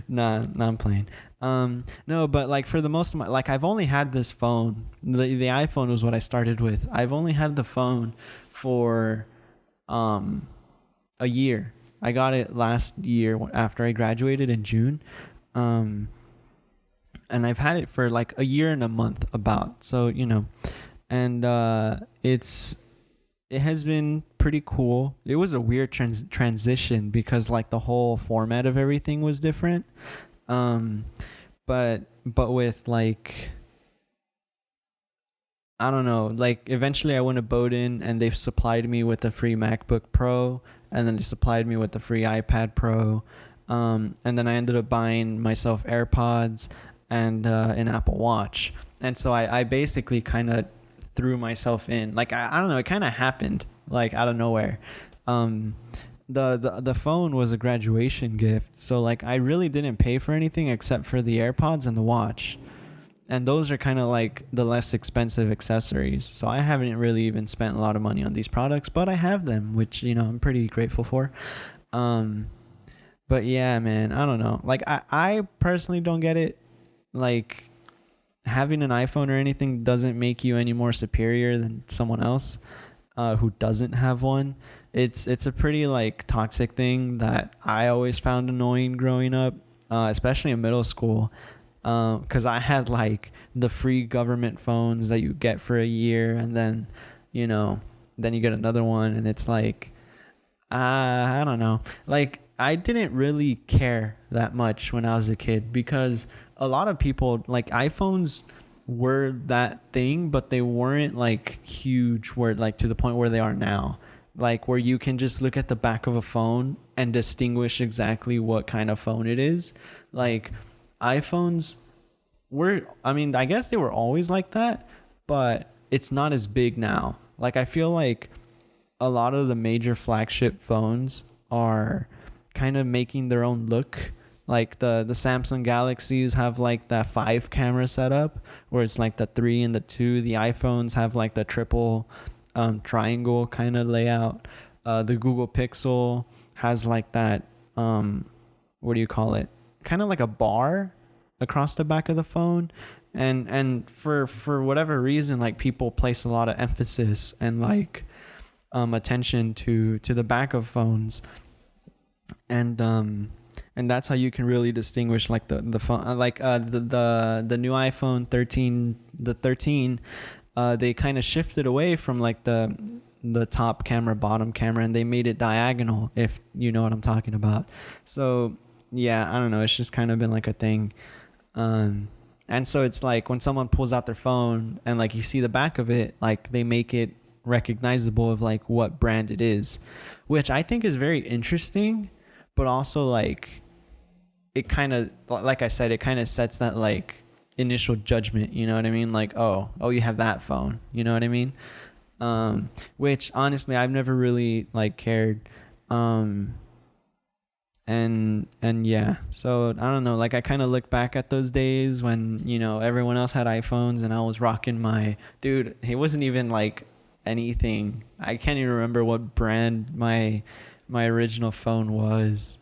Nah, I'm playing. No, but like for the most of my, like I've only had this phone. The iPhone was what I started with. I've only had the phone for a year. I got it last year after I graduated in June. And I've had it for like a year and a month about. So, and it's it has been pretty cool. It was a weird transition because like the whole format of everything was different. Um, but with like, I don't know, like eventually I went to Bowdoin and they supplied me with a free MacBook Pro, and then they supplied me with the free iPad Pro. And then I ended up buying myself AirPods and an Apple Watch. And so I basically kind of threw myself in. Like, I don't know, it kind of happened like out of nowhere. Um, the phone was a graduation gift. So like I really didn't pay for anything except for the AirPods and the watch. And those are kind of like the less expensive accessories. So I haven't really even spent a lot of money on these products, but I have them, which, you know, I'm pretty grateful for. Um, but yeah, man, I don't know. Like I personally don't get it. Like having an iPhone or anything doesn't make you any more superior than someone else who doesn't have one. It's a pretty like toxic thing that I always found annoying growing up, especially in middle school. Because I had like the free government phones that you get for a year, and then, you know, then you get another one, and it's like, I don't know. Like, I didn't really care that much when I was a kid because a lot of people, like, iPhones were that thing, but they weren't like huge, where like to the point where they are now. Like, where you can just look at the back of a phone and distinguish exactly what kind of phone it is. Like, iPhones were, I mean, I guess they were always like that, but it's not as big now. Like, I feel like a lot of the major flagship phones are kind of making their own look. Like the Samsung Galaxies have like that 5 camera setup where it's like the 3 and the 2. The iPhones have like the triple triangle kind of layout. The Google Pixel has like that, what do you call it? Kind of like a bar across the back of the phone. And for whatever reason, like people place a lot of emphasis and like attention to the back of phones, and that's how you can really distinguish like the phone, like the new iPhone 13, the 13, they kind of shifted away from like the top camera, bottom camera, and they made it diagonal, if you know what I'm talking about. So yeah, I don't know, it's just kind of been like a thing. And so it's like when someone pulls out their phone and like you see the back of it, like they make it recognizable of like what brand it is, which I think is very interesting, but also like it kind of, like I said, it kind of sets that like initial judgment, you know what I mean? Like, oh, you have that phone, you know what I mean? Which honestly I've never really like cared. And yeah, so I don't know, like I kind of look back at those days when, you know, everyone else had iPhones and I was rocking my, dude, it wasn't even like anything, I can't even remember what brand my original phone was,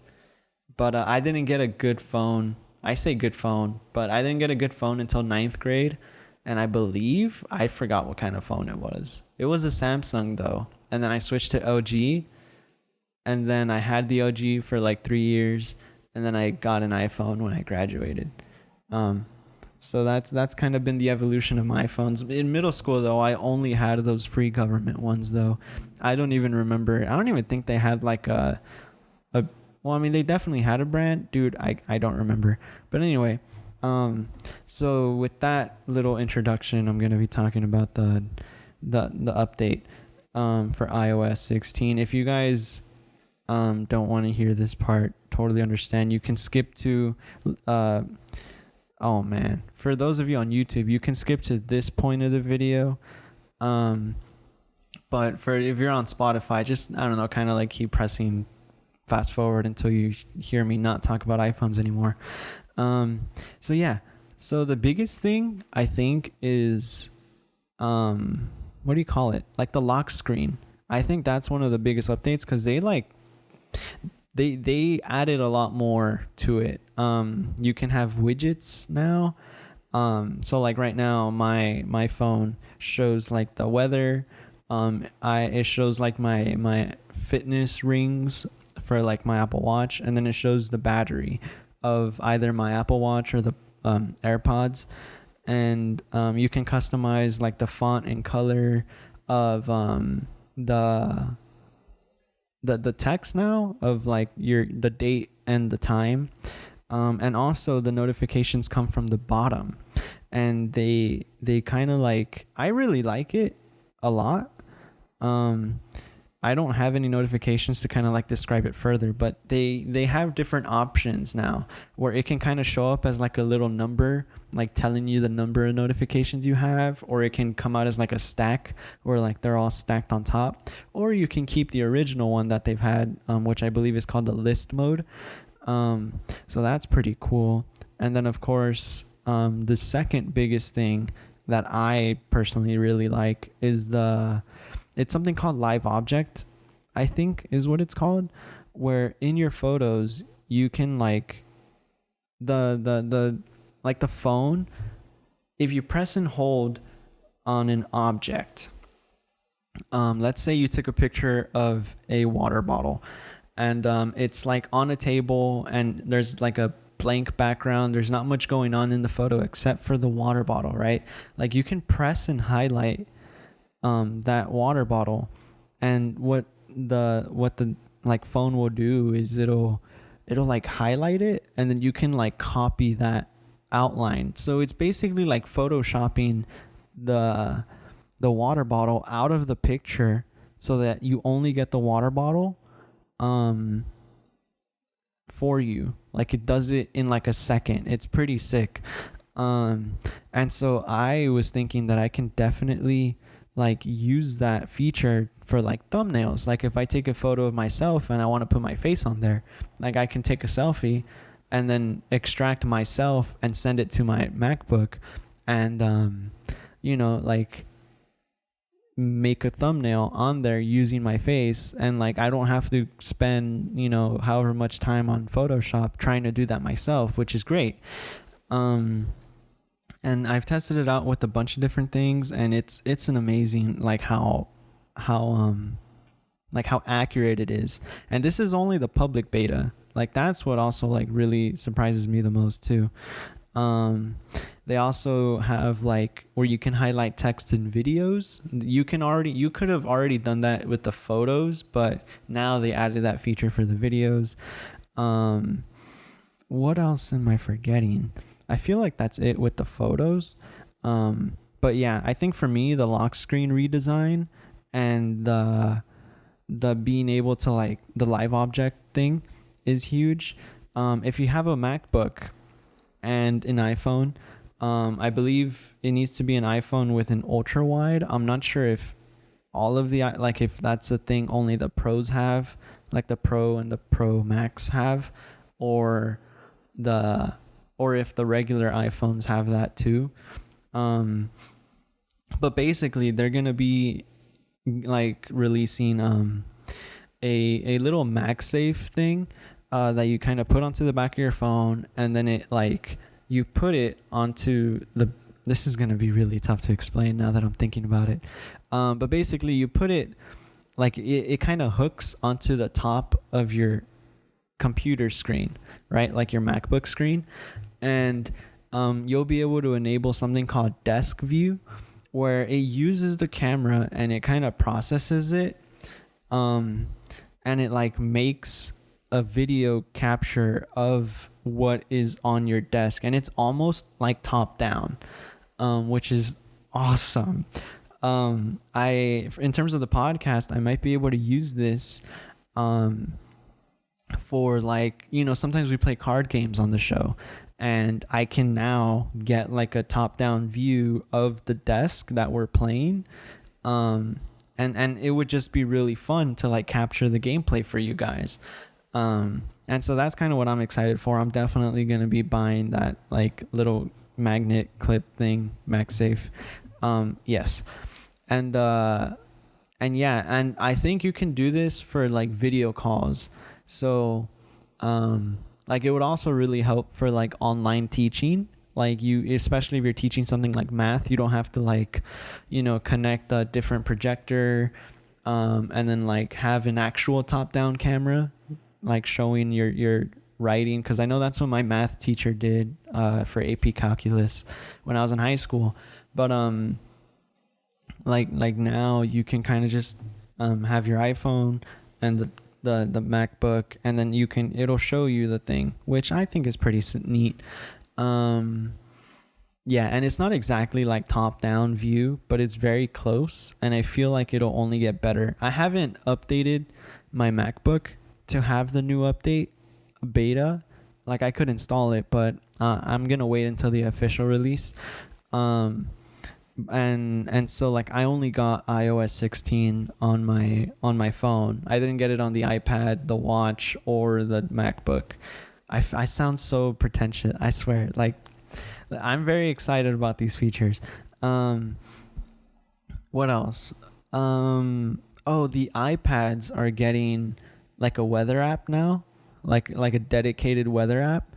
but I didn't get a good phone. I say good phone, but I didn't get a good phone until ninth grade, and I believe I forgot what kind of phone it was. It was a Samsung though, and then I switched to LG, and then I had the OG for like 3 years, and then I got an iPhone when I graduated. So that's kind of been the evolution of my phones. In middle school though, I only had those free government ones though. I don't even remember. I don't even think they had like a well, I mean, they definitely had a brand, dude. I don't remember, but anyway. So with that little introduction, I'm gonna be talking about the update for iOS 16. If you guys don't want to hear this part, totally understand. You can skip to oh man, for those of you on YouTube, you can skip to this point of the video. But for if you're on Spotify, just, I don't know, kind of like keep pressing fast forward until you hear me not talk about iPhones anymore. So yeah, so the biggest thing I think is what do you call it, like the lock screen. I think that's one of the biggest updates because they added a lot more to it. You can have widgets now. So like right now my phone shows like the weather. It shows like my fitness rings for like my Apple Watch, and then it shows the battery of either my Apple Watch or the AirPods. And you can customize like the font and color of the the text now of like the date and the time, and also the notifications come from the bottom, and they kind of like, I really like it a lot. I don't have any notifications to kind of like describe it further, but they have different options now where it can kind of show up as like a little number, like telling you the number of notifications you have, or it can come out as like a stack where like they're all stacked on top, or you can keep the original one that they've had, which I believe is called the list mode. So that's pretty cool. And then of course, the second biggest thing that I personally really like is it's something called Live Object, I think is what it's called, where in your photos you can like the like the phone, if you press and hold on an object, let's say you took a picture of a water bottle, and it's like on a table and there's like a blank background, there's not much going on in the photo except for the water bottle, right? Like you can press and highlight that water bottle, and what the like phone will do is it'll like highlight it, and then you can like copy that outline. So it's basically like photoshopping the water bottle out of the picture so that you only get the water bottle for you. Like it does it in like a second. It's pretty sick. And so I was thinking that I can definitely like use that feature for like thumbnails. Like if I take a photo of myself and I want to put my face on there, like I can take a selfie and then extract myself and send it to my MacBook, and like make a thumbnail on there using my face, and like I don't have to spend however much time on Photoshop trying to do that myself, which is great. And I've tested it out with a bunch of different things, and it's an amazing like how accurate it is. And this is only the public beta. Like that's what also like really surprises me the most too. They also have like where you can highlight text in videos. You could have already done that with the photos, but now they added that feature for the videos. What else am I forgetting? I feel like that's it with the photos. But yeah, I think for me, the lock screen redesign and the being able to like the live object thing is huge. If you have a MacBook and an iPhone, I believe it needs to be an iPhone with an ultra wide. I'm not sure if all of the, like if that's a thing only the pros have, like the Pro and the Pro Max have, or if the regular iPhones have that too. But basically they're going to be like releasing a little MagSafe thing that you kind of put onto the back of your phone, and then it like you put it onto this is going to be really tough to explain now that I'm thinking about it. But basically you put it like it kind of hooks onto the top of your computer screen, right? Like your MacBook screen. And you'll be able to enable something called desk view, where it uses the camera and it kind of processes it, and it like makes a video capture of what is on your desk, and it's almost like top down, which is awesome. In terms of the podcast, I might be able to use this for like, sometimes we play card games on the show, and I can now get like a top-down view of the desk that we're playing, and it would just be really fun to like capture the gameplay for you guys. And so that's kind of what I'm excited for. I'm definitely going to be buying that like little magnet clip thing, MagSafe. Yes. And yeah, and I think you can do this for like video calls. So, like it would also really help for like online teaching. Like especially if you're teaching something like math, you don't have to like, connect a different projector, and then like have an actual top-down camera, like showing your writing. Because I know that's what my math teacher did for AP Calculus when I was in high school. But like now you can kind of just have your iPhone and the MacBook, and then it'll show you the thing, which I think is pretty neat. Yeah, and it's not exactly like top down view, but it's very close, and I feel like it'll only get better. I haven't updated my MacBook to have the new update beta. Like, I could install it, but I'm gonna wait until the official release. And so like I only got iOS 16 on my phone. I didn't get it on the iPad, the watch, or the MacBook. I sound so pretentious, I swear. Like, I'm very excited about these features. What else? Oh, the iPads are getting like a weather app now, like a dedicated weather app.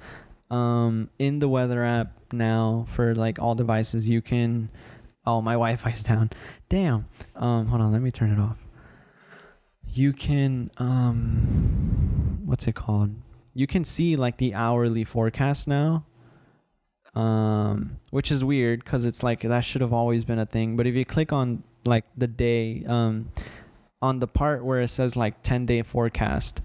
In the weather app now for like all devices, you can. Oh, my Wi-Fi's down. Damn. Hold on, let me turn it off. You can what's it called? You can see like the hourly forecast now. Which is weird because it's like that should have always been a thing. But if you click on like the day, on the part where it says like 10-day forecast,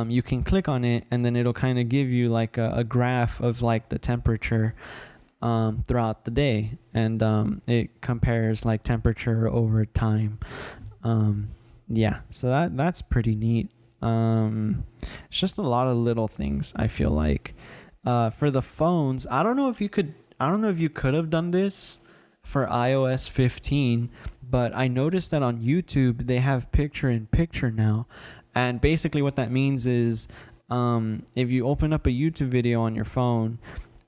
you can click on it and then it'll kind of give you like a graph of like the temperature throughout the day, and it compares like temperature over time. Yeah, so that's pretty neat. It's just a lot of little things, I feel like. For the phones, I don't know if you could have done this for iOS 15, but I noticed that on YouTube they have picture in picture now, and basically what that means is if you open up a YouTube video on your phone,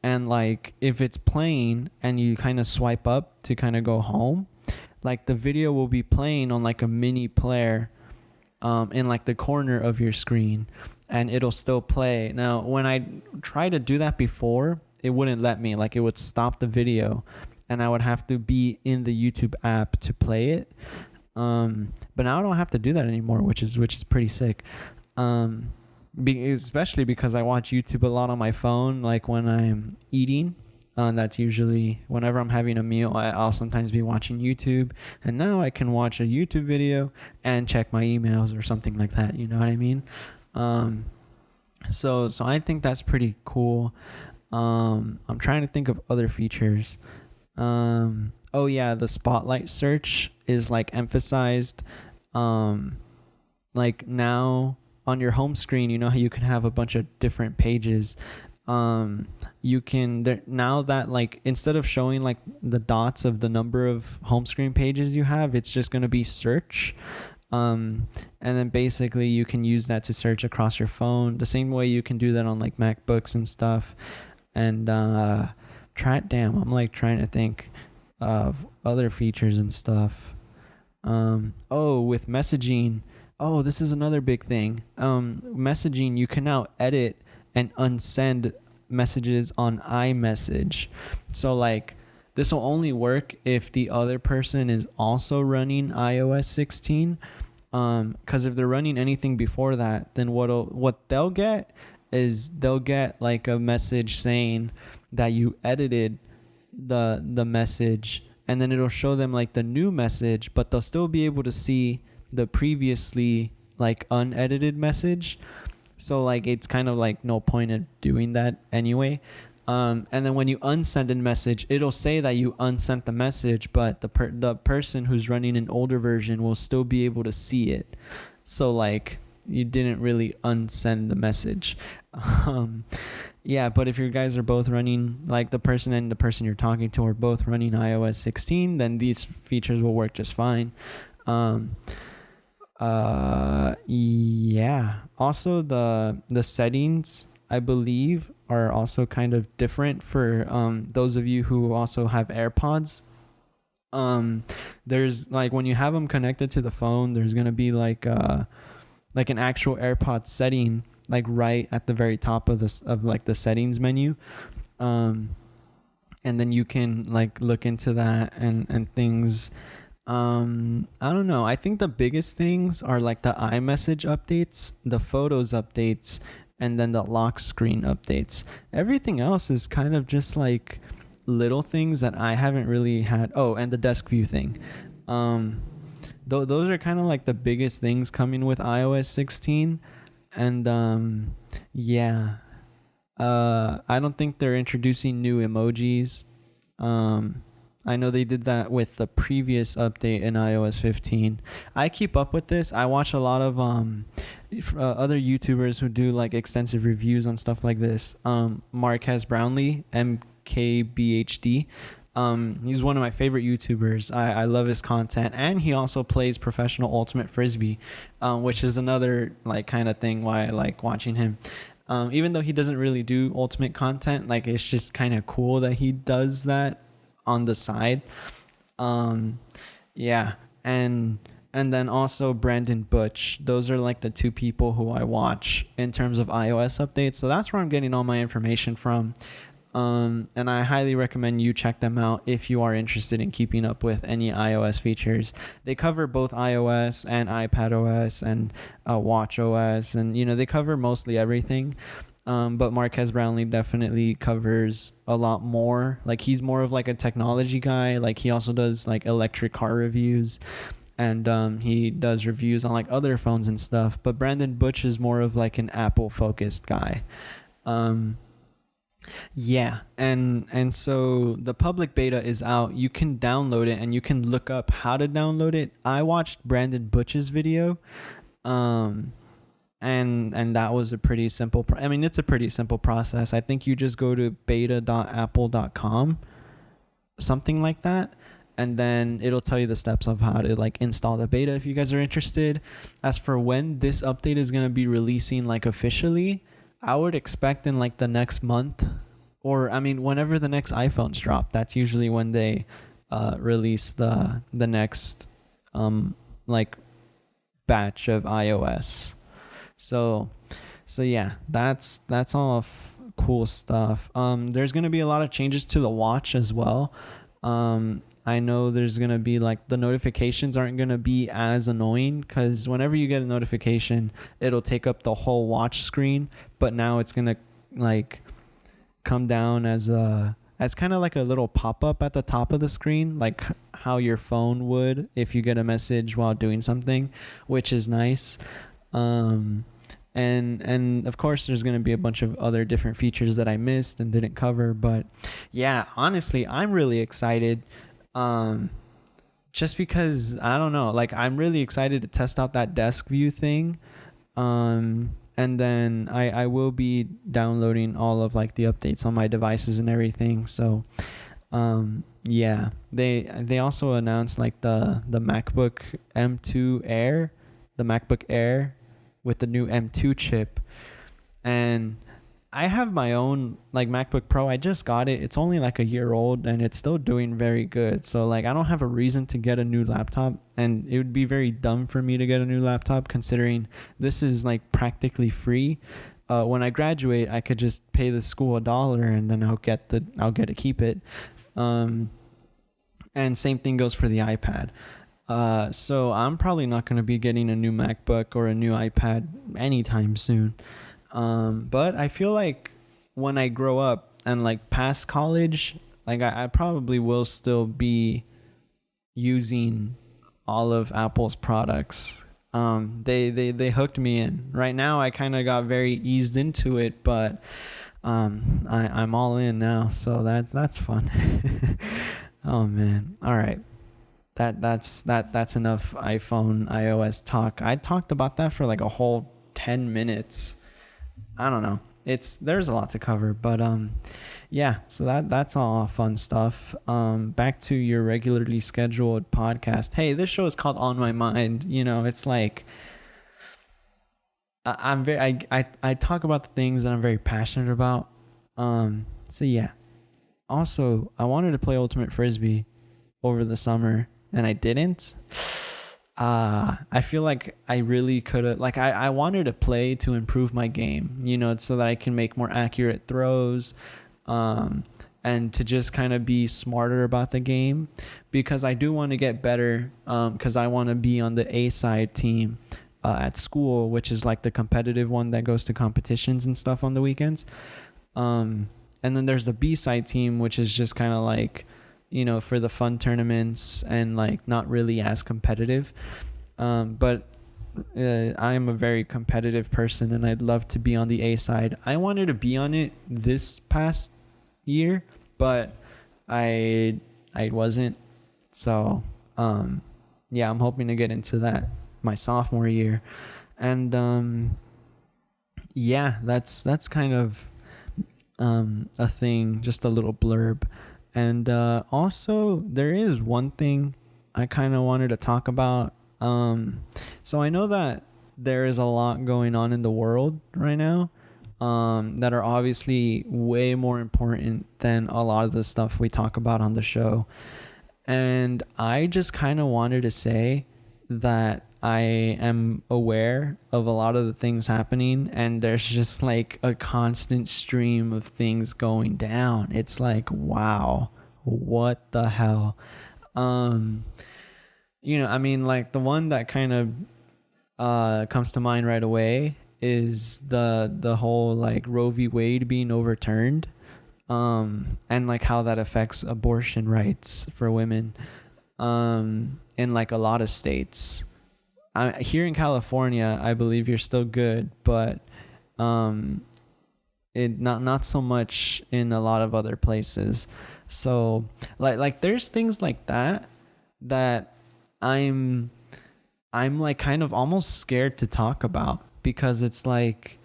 and like if it's playing and you kind of swipe up to kind of go home, like the video will be playing on like a mini player in like the corner of your screen, and it'll still play. Now, when I tried to do that before, it wouldn't let me. Like, it would stop the video and I would have to be in the YouTube app to play it. But now I don't have to do that anymore, which is pretty sick. Especially because I watch YouTube a lot on my phone, like when I'm eating. That's usually whenever I'm having a meal, I'll sometimes be watching YouTube, and now I can watch a YouTube video and check my emails or something like that. You know what I mean? So I think that's pretty cool. I'm trying to think of other features. Oh yeah, the spotlight search is like emphasized. Like now on your home screen, you know how you can have a bunch of different pages. You can now that like instead of showing like the dots of the number of home screen pages you have, it's just going to be search. And then basically you can use that to search across your phone the same way you can do that on like MacBooks and stuff. And I'm like trying to think of other features and stuff. With messaging. Oh, this is another big thing. Messaging, you can now edit and unsend messages on iMessage. So like this will only work if the other person is also running iOS 16. Because if they're running anything before that, then what they'll get is they'll get like a message saying that you edited the message, and then it'll show them like the new message, but they'll still be able to see the previously like unedited message. So like it's kind of like no point in doing that anyway. And then when you unsend a message, it'll say that you unsent the message, but the person who's running an older version will still be able to see it. So like you didn't really unsend the message. Yeah, but if you guys are both running, like the person and the person you're talking to are both running iOS 16, then these features will work just fine. Yeah. Also, the settings, I believe, are also kind of different for those of you who also have AirPods. There's like when you have them connected to the phone, there's gonna be like an actual AirPod setting, like right at the very top of the settings menu. And then you can like look into that and things. I don't know. I think the biggest things are like the iMessage updates, the photos updates, and then the lock screen updates. Everything else is kind of just like little things that I haven't really had. Oh, and the desk view thing. those are kind of like the biggest things coming with iOS 16. And yeah, I don't think they're introducing new emojis. I know they did that with the previous update in iOS 15. I keep up with this. I watch a lot of other YouTubers who do like extensive reviews on stuff like this. Marquez Brownlee, MKBHD. He's one of my favorite YouTubers. I love his content, and he also plays professional ultimate frisbee, which is another like kind of thing why I like watching him. Even though he doesn't really do ultimate content, like it's just kind of cool that he does that on the side. Yeah, and then also Brandon Butch. Those are like the two people who I watch in terms of iOS updates. So that's where I'm getting all my information from. And I highly recommend you check them out if you are interested in keeping up with any iOS features. They cover both iOS and iPadOS and watchOS, and they cover mostly everything. But Marquez Brownlee definitely covers a lot more. Like he's more of like a technology guy. Like he also does like electric car reviews, and he does reviews on like other phones and stuff. But Brandon Butch is more of like an Apple focused guy. Yeah, and so the public beta is out. You can download it and you can look up how to download it. I watched Brandon Butch's video, and that was a pretty simple. It's a pretty simple process. I think you just go to beta.apple.com, something like that, and then it'll tell you the steps of how to like install the beta if you guys are interested. As for when this update is gonna be releasing like officially, I would expect in like the next month, or whenever the next iPhones drop. That's usually when they release the next like batch of iOS. So yeah, that's all cool stuff. There's gonna be a lot of changes to the watch as well. I know there's going to be like the notifications aren't going to be as annoying, because whenever you get a notification, it'll take up the whole watch screen. But now it's going to like come down as kind of like a little pop-up at the top of the screen, like how your phone would if you get a message while doing something, which is nice. And of course there's going to be a bunch of other different features that I missed and didn't cover. But yeah, honestly, I'm really excited. Just because I don't know, like I'm really excited to test out that desk view thing. And then I will be downloading all of like the updates on my devices and everything. So yeah, they also announced like the MacBook M2 Air, the MacBook Air with the new M2 chip. And I have my own like MacBook Pro. I just got it. It's only like a year old and it's still doing very good. So like I don't have a reason to get a new laptop, and it would be very dumb for me to get a new laptop considering this is like practically free. When I graduate, I could just pay the school $1 and then I'll get to keep it. And same thing goes for the iPad. So I'm probably not going to be getting a new MacBook or a new iPad anytime soon. But I feel like when I grow up and like past college, like I probably will still be using all of Apple's products. They hooked me in. Right now I kind of got very eased into it, but I'm all in now, so that's fun. Oh man. All right. That's enough iPhone iOS talk. I talked about that for like a whole 10 minutes. I don't know. There's a lot to cover, but yeah, so that's all fun stuff. Back to your regularly scheduled podcast. Hey, this show is called On My Mind. It's like I talk about the things that I'm very passionate about. So yeah. Also, I wanted to play Ultimate Frisbee over the summer and I didn't. I feel like I really could have, like I wanted to play to improve my game, so that I can make more accurate throws, and to just kind of be smarter about the game, because I do want to get better, because I want to be on the A side team at school, which is like the competitive one that goes to competitions and stuff on the weekends. And then there's the B side team, which is just kind of like, for the fun tournaments and like not really as competitive. But I am a very competitive person, and I'd love to be on the A side. I wanted to be on it this past year, but I wasn't. So yeah, I'm hoping to get into that my sophomore year. And yeah, that's kind of a thing, just a little blurb. And also there is one thing I kind of wanted to talk about. So I know that there is a lot going on in the world right now that are obviously way more important than a lot of the stuff we talk about on the show. And I just kind of wanted to say that I am aware of a lot of the things happening, and there's just like a constant stream of things going down. It's like, wow, what the hell? I mean, like the one that kind of comes to mind right away is the whole like Roe v. Wade being overturned, and like how that affects abortion rights for women in like a lot of states. Here in California, I believe you're still good, but it not so much in a lot of other places. So like there's things like that I'm like kind of almost scared to talk about, because it's like,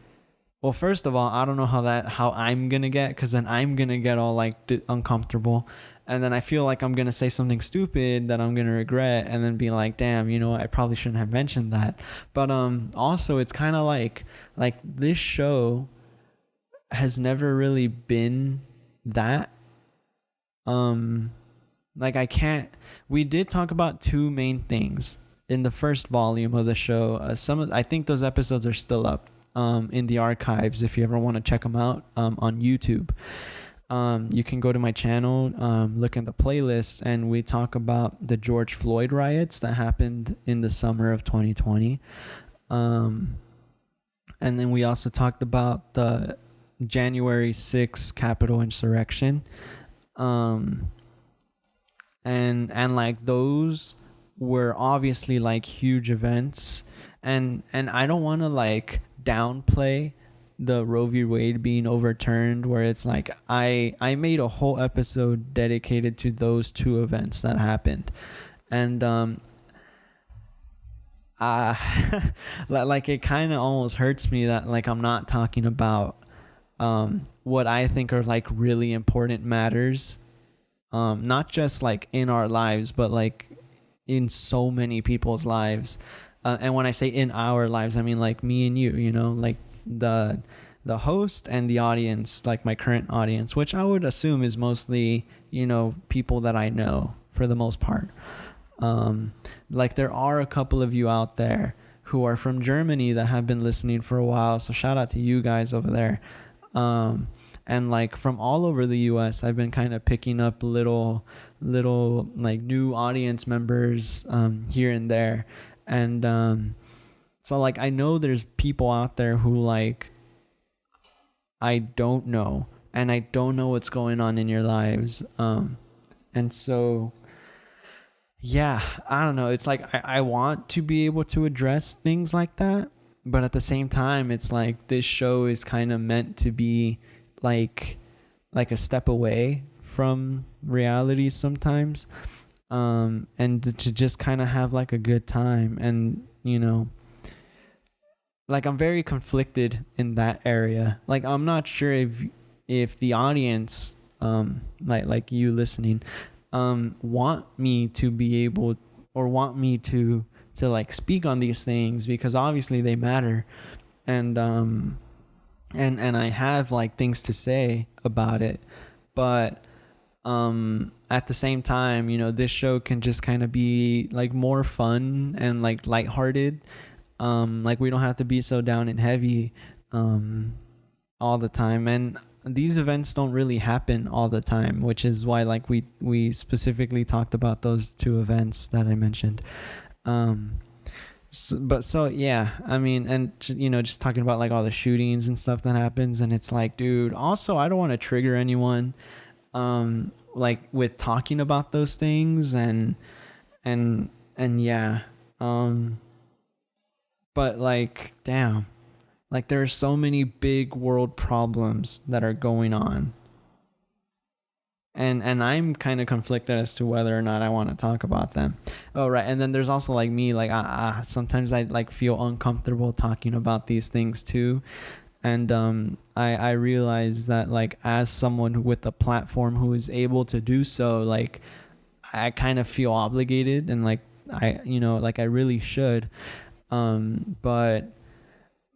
well, first of all, I don't know how I'm gonna get, because then I'm gonna get all like uncomfortable, and then I feel like I'm gonna say something stupid that I'm gonna regret, and then be like, damn, I probably shouldn't have mentioned that. But also it's kind of like this show has never really been that. Like we did talk about two main things in the first volume of the show. I think those episodes are still up in the archives if you ever want to check them out on YouTube. You can go to my channel, look in the playlist, and we talk about the George Floyd riots that happened in the summer of 2020. And then we also talked about the January 6th Capitol insurrection. And like those were obviously like huge events, and I don't want to like downplay the Roe v. Wade being overturned, where it's like I made a whole episode dedicated to those two events that happened. And like it kind of almost hurts me that like I'm not talking about what I think are like really important matters, not just like in our lives, but like in so many people's lives. And when I say in our lives, I mean like me and you, like the host and the audience, like my current audience, which I would assume is mostly, people that I know for the most part. Like there are a couple of you out there who are from Germany that have been listening for a while. So shout out to you guys over there. And like from all over the US, I've been kind of picking up little like new audience members here and there. And so like I know there's people out there who like I don't know, and I don't know what's going on in your lives. And so yeah, I don't know. It's like I want to be able to address things like that, but at the same time, it's like this show is kind of meant to be like a step away from reality sometimes, and to just kind of have like a good time. And like I'm very conflicted in that area. Like I'm not sure if the audience, like you listening, want me to be able, or want me to like speak on these things, because obviously they matter. And I have like things to say about it, but at the same time, this show can just kind of be like more fun and like lighthearted. Like we don't have to be so down and heavy all the time, and these events don't really happen all the time, which is why like we specifically talked about those two events that I mentioned. So yeah, I mean, and just talking about like all the shootings and stuff that happens, and it's like, dude, also I don't want to trigger anyone. like with talking about those things and yeah. But like, damn, like there are so many big world problems that are going on. And I'm kind of conflicted as to whether or not I want to talk about them. Oh, right. And then there's also like me, like sometimes I like feel uncomfortable talking about these things too. And I realize that like as someone with a platform who is able to do so, like I kind of feel obligated and like like I really should.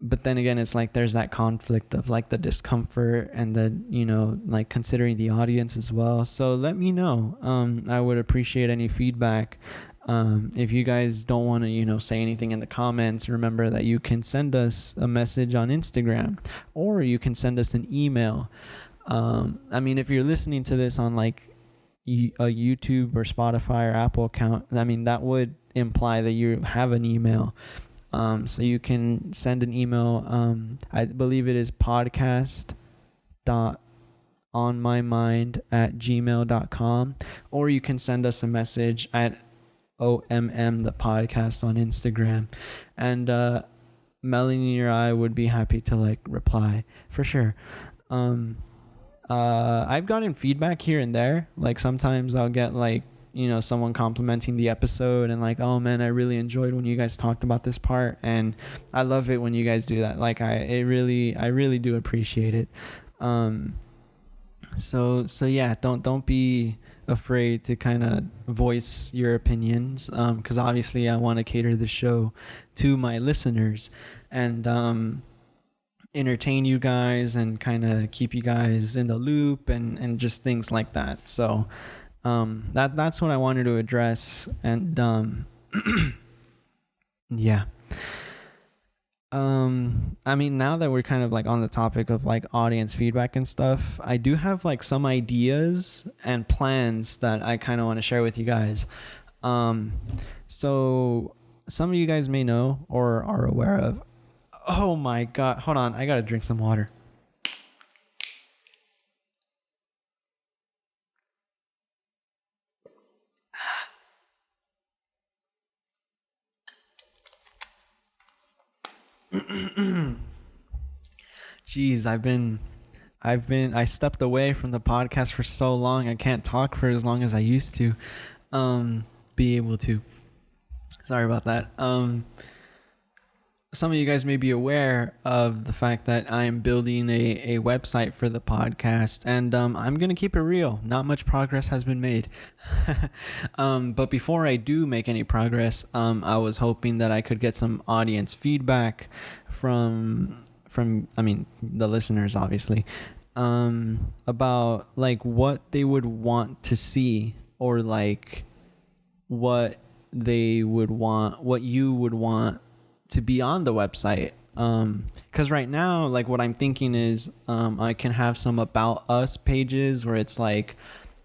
But then again, it's like there's that conflict of like the discomfort and the like considering the audience as well. So let me know. I would appreciate any feedback. If you guys don't want to say anything in the comments, remember that you can send us a message on Instagram, or you can send us an email. I mean, if you're listening to this on like a YouTube or Spotify or Apple account, I mean that would imply that you have an email. So you can send an email. I believe it is podcast.onmymind@gmail.com, or you can send us a message at OMM the podcast on Instagram, and Melanie or I would be happy to like reply for sure. I've gotten feedback here and there. Like sometimes I'll get like someone complimenting the episode and like, oh man, I really enjoyed when you guys talked about this part, and I love it when you guys do that. Like I really do appreciate it. So yeah, don't be afraid to kind of voice your opinions, because obviously I want to cater the show to my listeners and entertain you guys and kind of keep you guys in the loop and just things like that. So that's what I wanted to address. And yeah. I mean, now that we're kind of like on the topic of like audience feedback and stuff, I do have like some ideas and plans that I kind of want to share with you guys. So some of you guys may know or are aware of. Oh my God. Hold on. I got to drink some water. Jeez, I stepped away from the podcast for so long. I can't talk for as long as I used to be able to. Sorry about that. Some of you guys may be aware of the fact that I'm building a website for the podcast, and I'm going to keep it real. Not much progress has been made. But before I do make any progress, I was hoping that I could get some audience feedback from the listeners, obviously, about like what they would want to see, or like what you would want to be on the website. Because right now, like what I'm thinking is I can have some about us pages where it's like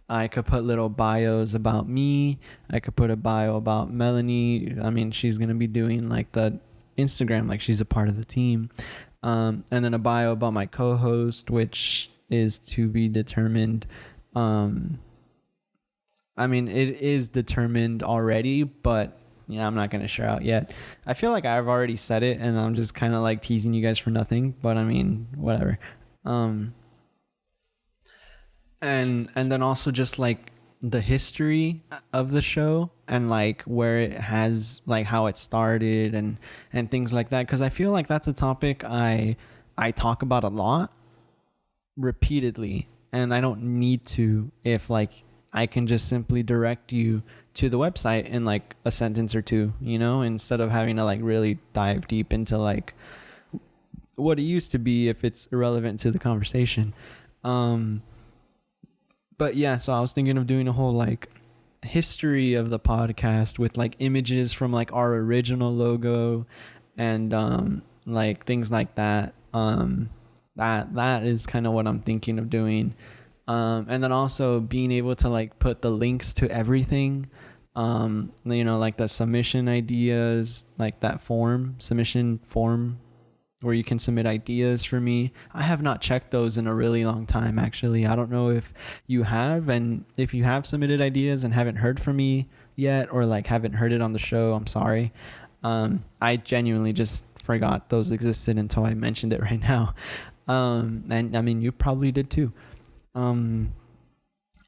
I could put little bios about me. I could put a bio about Melanie. I mean, she's going to be doing like the Instagram, like she's a part of the team. And then a bio about my co-host, which is to be determined. I mean, it is determined already, but yeah, I'm not going to share out yet. I feel like I've already said it and I'm just kind of like teasing you guys for nothing, but I mean, whatever. And then also just like the history of the show and like where it has, like how it started and things like that. Cause I feel like that's a topic I talk about a lot repeatedly, and I don't need to if like I can just simply direct you to the website in like a sentence or two, instead of having to like really dive deep into like what it used to be if it's irrelevant to the conversation. But yeah, so I was thinking of doing a whole like history of the podcast with like images from like our original logo and like things like that. That is kind of what I'm thinking of doing. And then also being able to like put the links to everything, like the submission ideas, like that submission form where you can submit ideas for me. I have not checked those in a really long time, actually. I don't know if you have, and if you have submitted ideas and haven't heard from me yet, or like haven't heard it on the show, I'm sorry. I genuinely just forgot those existed until I mentioned it right now. And I mean, you probably did too. And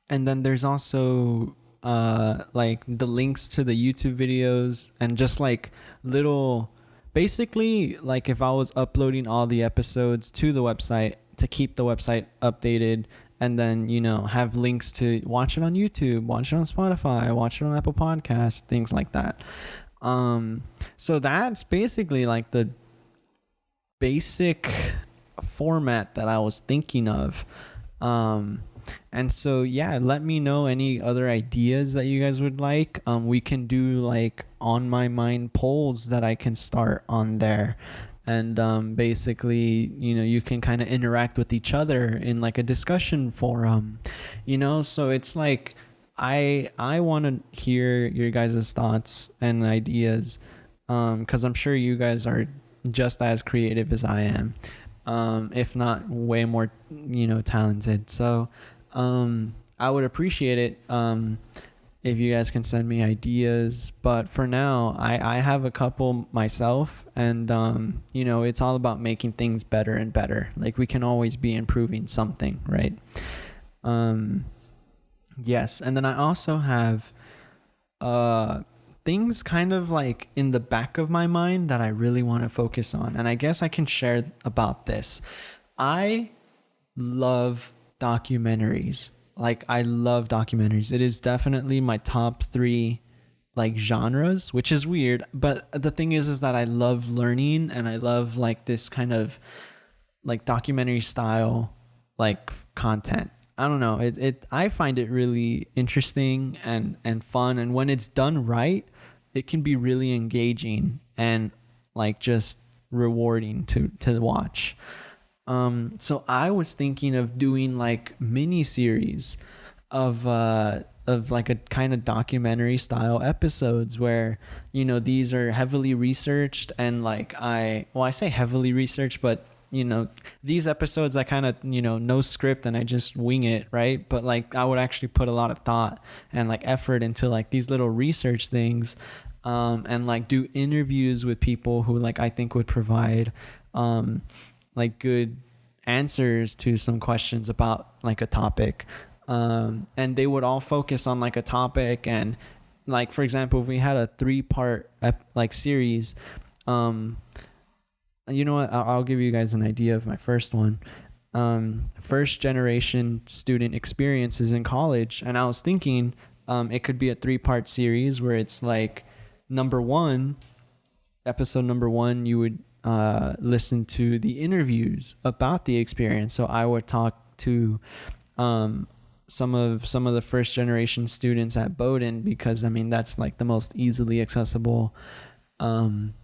then there's also like the links to the YouTube videos, and just like little, basically like if I was uploading all the episodes to the website to keep the website updated, and then, you know, have links to watch it on YouTube, watch it on Spotify, watch it on Apple Podcasts, things like that. So that's basically like the basic format that I was thinking of. And so, yeah, let me know any other ideas that you guys would like. We can do like on my mind polls that I can start on there. And basically, you know, you can kind of interact with each other in like a discussion forum, you know? So it's like, I want to hear your guys' thoughts and ideas, because I'm sure you guys are just as creative as I am, if not way more, you know, talented. So I would appreciate it if you guys can send me ideas. But for now, I have a couple myself, and you know, it's all about making things better and better. Like, we can always be improving something, right? Yes, and then I also have things kind of like in the back of my mind that I really want to focus on, and I guess I can share about this. I love documentaries. Like, I love documentaries. It is definitely my top 3 like genres, which is weird, but the thing is that I love learning, and I love like this kind of like documentary style like content. I don't know. I find it really interesting and fun, and when it's done right, it can be really engaging and like just rewarding to watch. So I was thinking of doing like mini series of like a kind of documentary style episodes where, you know, these are heavily researched, and like I say heavily researched, but you know, these episodes I kind of, you know, no script and I just wing it, right? But like I would actually put a lot of thought and like effort into like these little research things, and like do interviews with people who like I think would provide like good answers to some questions about like a topic, and they would all focus on like a topic. And like, for example, if we had a 3-part like series, you know what, I'll give you guys an idea of my first one. First generation student experiences in college. And I was thinking it could be a 3-part series where it's like episode number 1, you would listen to the interviews about the experience. So I would talk to some of the first generation students at Bowdoin, because I mean that's like the most easily accessible kind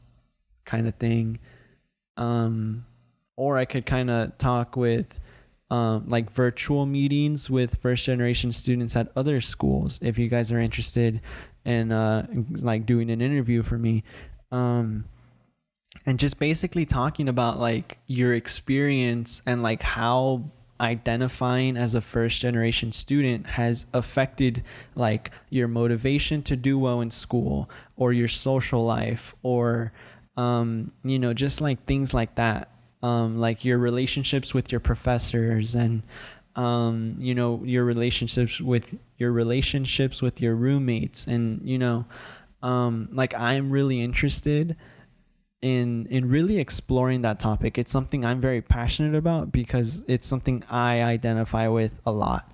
of thing. Or I could kind of talk with like virtual meetings with first generation students at other schools, if you guys are interested in like doing an interview for me, and just basically talking about like your experience and like how identifying as a first generation student has affected like your motivation to do well in school, or your social life, or you know, just like things like that, like your relationships with your professors, and you know, your relationships with your roommates, and you know, like I'm really interested in really exploring that topic. It's something I'm very passionate about because it's something I identify with a lot.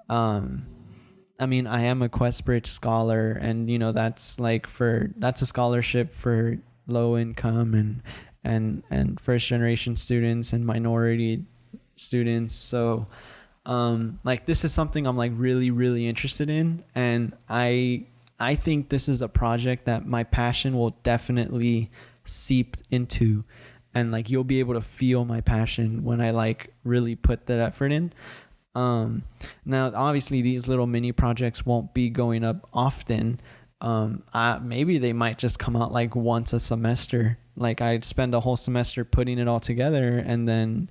I mean, I am a QuestBridge scholar, and you know, that's a scholarship for low income and first generation students and minority students. So like this is something I'm like really, really interested in, and I think this is a project that my passion will definitely seep into, and like you'll be able to feel my passion when I like really put that effort in. Now obviously these little mini projects won't be going up often, maybe they might just come out like once a semester. Like I'd spend a whole semester putting it all together and then,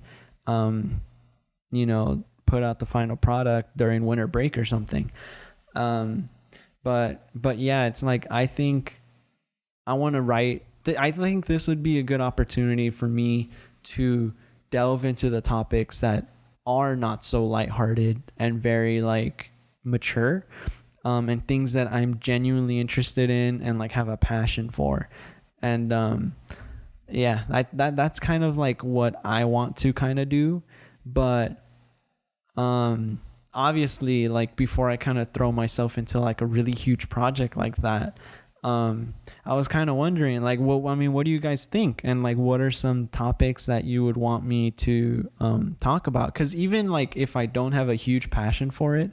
put out the final product during winter break or something. But yeah, it's like, I think I want to write. I think this would be a good opportunity for me to delve into the topics that are not so lighthearted and very like mature, and things that I'm genuinely interested in and like have a passion for. And that's kind of like what I want to kind of do. But obviously, like before I kind of throw myself into like a really huge project like that, I was kind of wondering, like, what do you guys think? And like, what are some topics that you would want me to talk about? Because even like if I don't have a huge passion for it,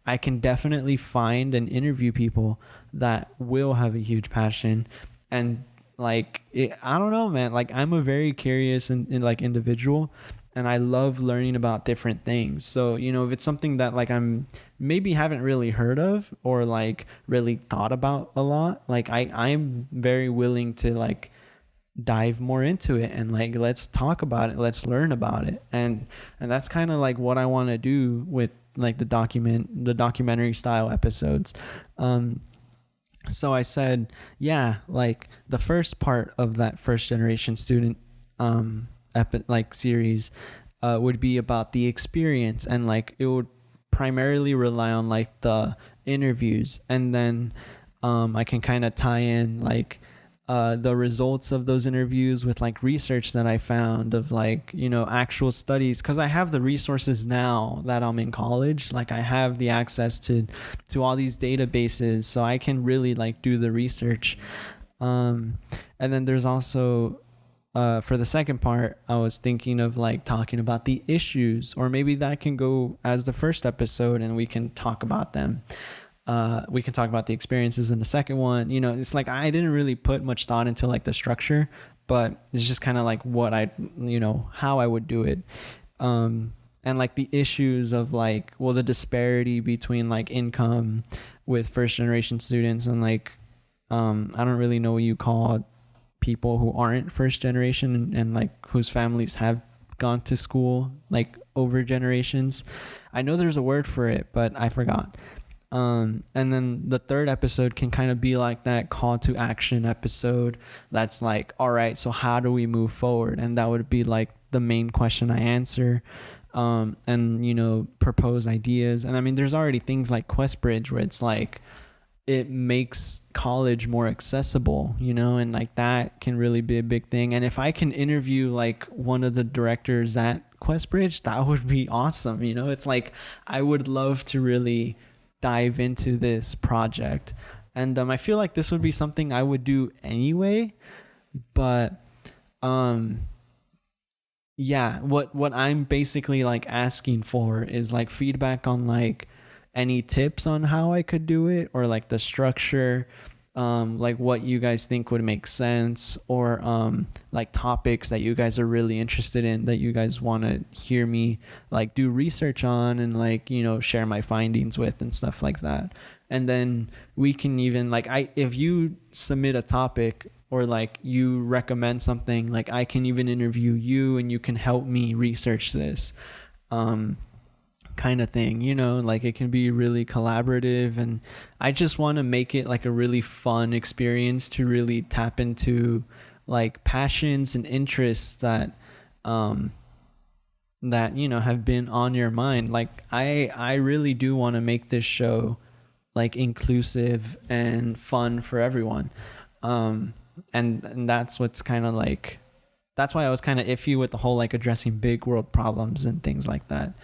I can definitely find and interview people that will have a huge passion. And like, I don't know, man, like I'm a very curious and like individual, and I love learning about different things. So, if it's something that like I'm maybe haven't really heard of or like really thought about a lot, like I'm very willing to like dive more into it and like, let's talk about it. Let's learn about it. And that's kind of like what I want to do with like the documentary style episodes. So I said, yeah, like the first part of that first generation student, series would be about the experience, and like it would primarily rely on like the interviews, and then I can kind of tie in like the results of those interviews with like research that I found of like actual studies, because I have the resources now that I'm in college. Like I have the access to all these databases, so I can really like do the research. And then there's also for the second part, I was thinking of like talking about the issues, or maybe that can go as the first episode and we can talk about them. We can talk about the experiences in the second one. It's like I didn't really put much thought into like the structure, but it's just kind of like what how I would do it. And like the issues of like, well, the disparity between like income with first generation students and like, I don't really know what you call people who aren't first generation and like whose families have gone to school like over generations. I know there's a word for it, but I forgot. And then the third episode can kind of be like that call to action episode. That's like, all right, so how do we move forward? And that would be like the main question I answer, and propose ideas. And I mean, there's already things like QuestBridge where it's like, it makes college more accessible, and like that can really be a big thing. And if I can interview like one of the directors at QuestBridge, that would be awesome. It's like, I would love to really dive into this project. And I feel like this would be something I would do anyway. But what I'm basically like asking for is like feedback on like any tips on how I could do it, or like the structure, like what you guys think would make sense, or like topics that you guys are really interested in that you guys want to hear me like do research on and like share my findings with and stuff like that. And then we can even like, if you submit a topic or like you recommend something, like I can even interview you and you can help me research this kind of thing. Like it can be really collaborative, and I just want to make it like a really fun experience to really tap into like passions and interests that have been on your mind. Like I really do want to make this show like inclusive and fun for everyone, and that's what's kind of like, that's why I was kind of iffy with the whole like addressing big world problems and things like that.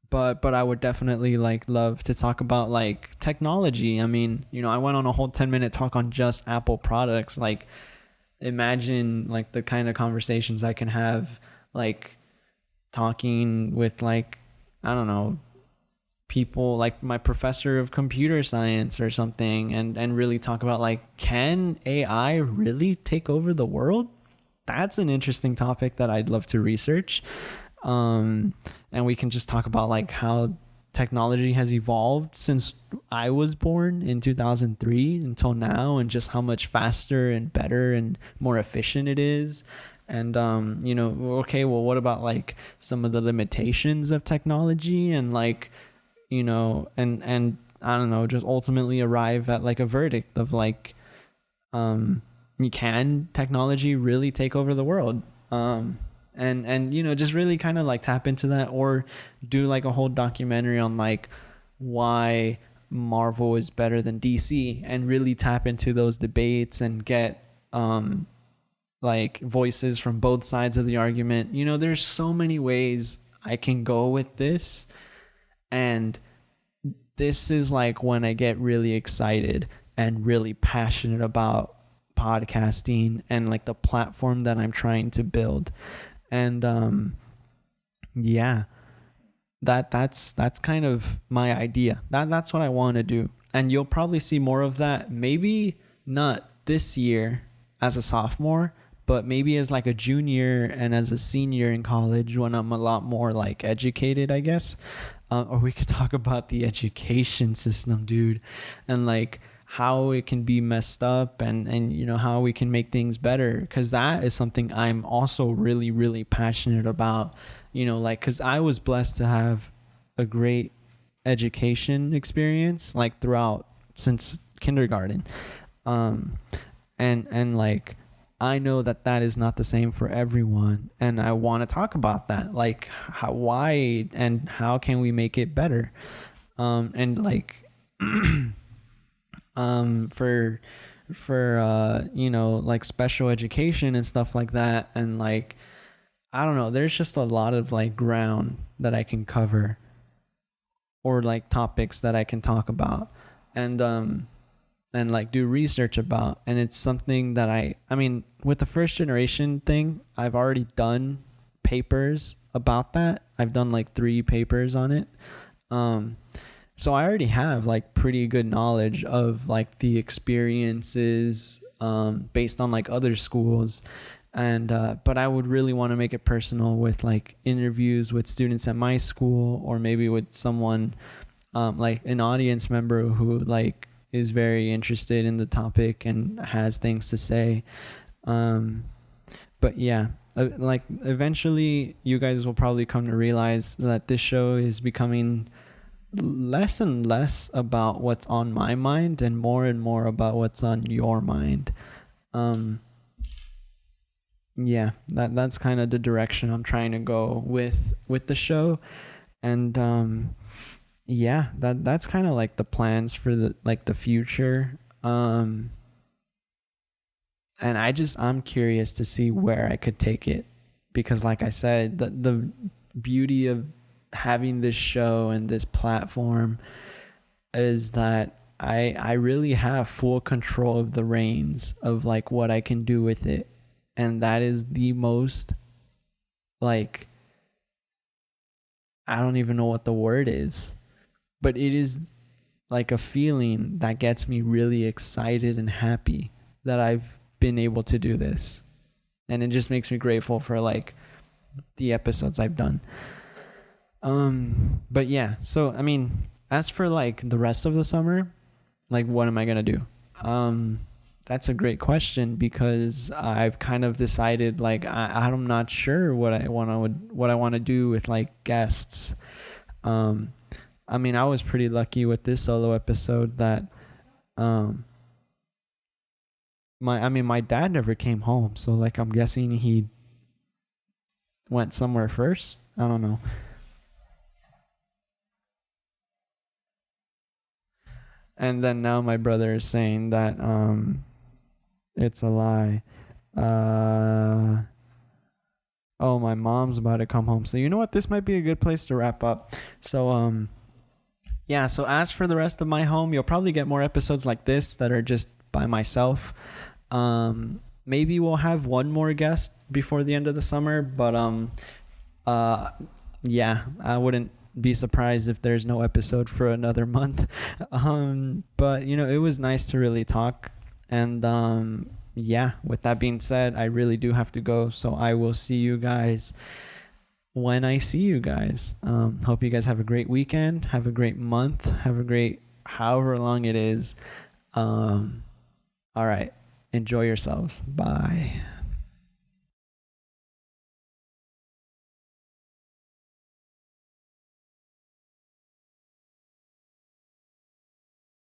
But I would definitely like love to talk about like technology. I mean, I went on a whole 10-minute talk on just Apple products. Like imagine like the kind of conversations I can have, like talking with like, I don't know, people like my professor of computer science or something, and really talk about like, can AI really take over the world? That's an interesting topic that I'd love to research. And we can just talk about like how technology has evolved since I was born in 2003 until now, and just how much faster and better and more efficient it is. And okay, well, what about like some of the limitations of technology, and like, and I don't know, just ultimately arrive at like a verdict of like, can technology really take over the world? And just really kind of like tap into that, or do like a whole documentary on like why Marvel is better than DC, and really tap into those debates and get like voices from both sides of the argument. There's so many ways I can go with this, and this is like when I get really excited and really passionate about podcasting and like the platform that I'm trying to build. And yeah, that's kind of my idea. That's what I want to do, and you'll probably see more of that. Maybe not this year as a sophomore, but maybe as like a junior and as a senior in college, when I'm a lot more like educated, I guess. Or we could talk about the education system, dude, and like how it can be messed up, and how we can make things better, because that is something I'm also really, really passionate about. Like, because I was blessed to have a great education experience like throughout, since kindergarten, and like I know that is not the same for everyone, and I want to talk about that, like why and how can we make it better, and like for like special education and stuff like that. And like, I don't know, there's just a lot of like ground that I can cover, or like topics that I can talk about, and like do research about. And it's something that I mean, with the first generation thing, I've already done papers about that. I've done like 3 papers on it. So I already have like pretty good knowledge of like the experiences based on like other schools. And but I would really want to make it personal with like interviews with students at my school, or maybe with someone like an audience member who like is very interested in the topic and has things to say. But yeah, like eventually you guys will probably come to realize that this show is becoming less and less about what's on my mind, and more about what's on your mind. Yeah, that's kind of the direction I'm trying to go with the show. And yeah, that's kind of like the plans for the future. And I'm curious to see where I could take it, because like I said, the beauty of having this show and this platform is that I really have full control of the reins of like what I can do with it. And that is the most, like, I don't even know what the word is, but it is like a feeling that gets me really excited and happy that I've been able to do this. And it just makes me grateful for like the episodes I've done. But yeah, so I mean, as for like the rest of the summer, like what am I gonna do? That's a great question, because I've kind of decided like I'm not sure what I want to do with like guests. I mean, I was pretty lucky with this solo episode that my dad never came home, so like I'm guessing he went somewhere first. I don't know. And then now my brother is saying that it's a lie. Oh, my mom's about to come home. So you know what? This might be a good place to wrap up. So yeah, so as for the rest of my home, you'll probably get more episodes like this that are just by myself. Maybe we'll have one more guest before the end of the summer, but yeah, I wouldn't be surprised if there's no episode for another month. But it was nice to really talk. And yeah, with that being said, I really do have to go, so I will see you guys when I see you guys. Hope you guys have a great weekend, have a great month, have a great however long it is. All right. Enjoy yourselves. Bye.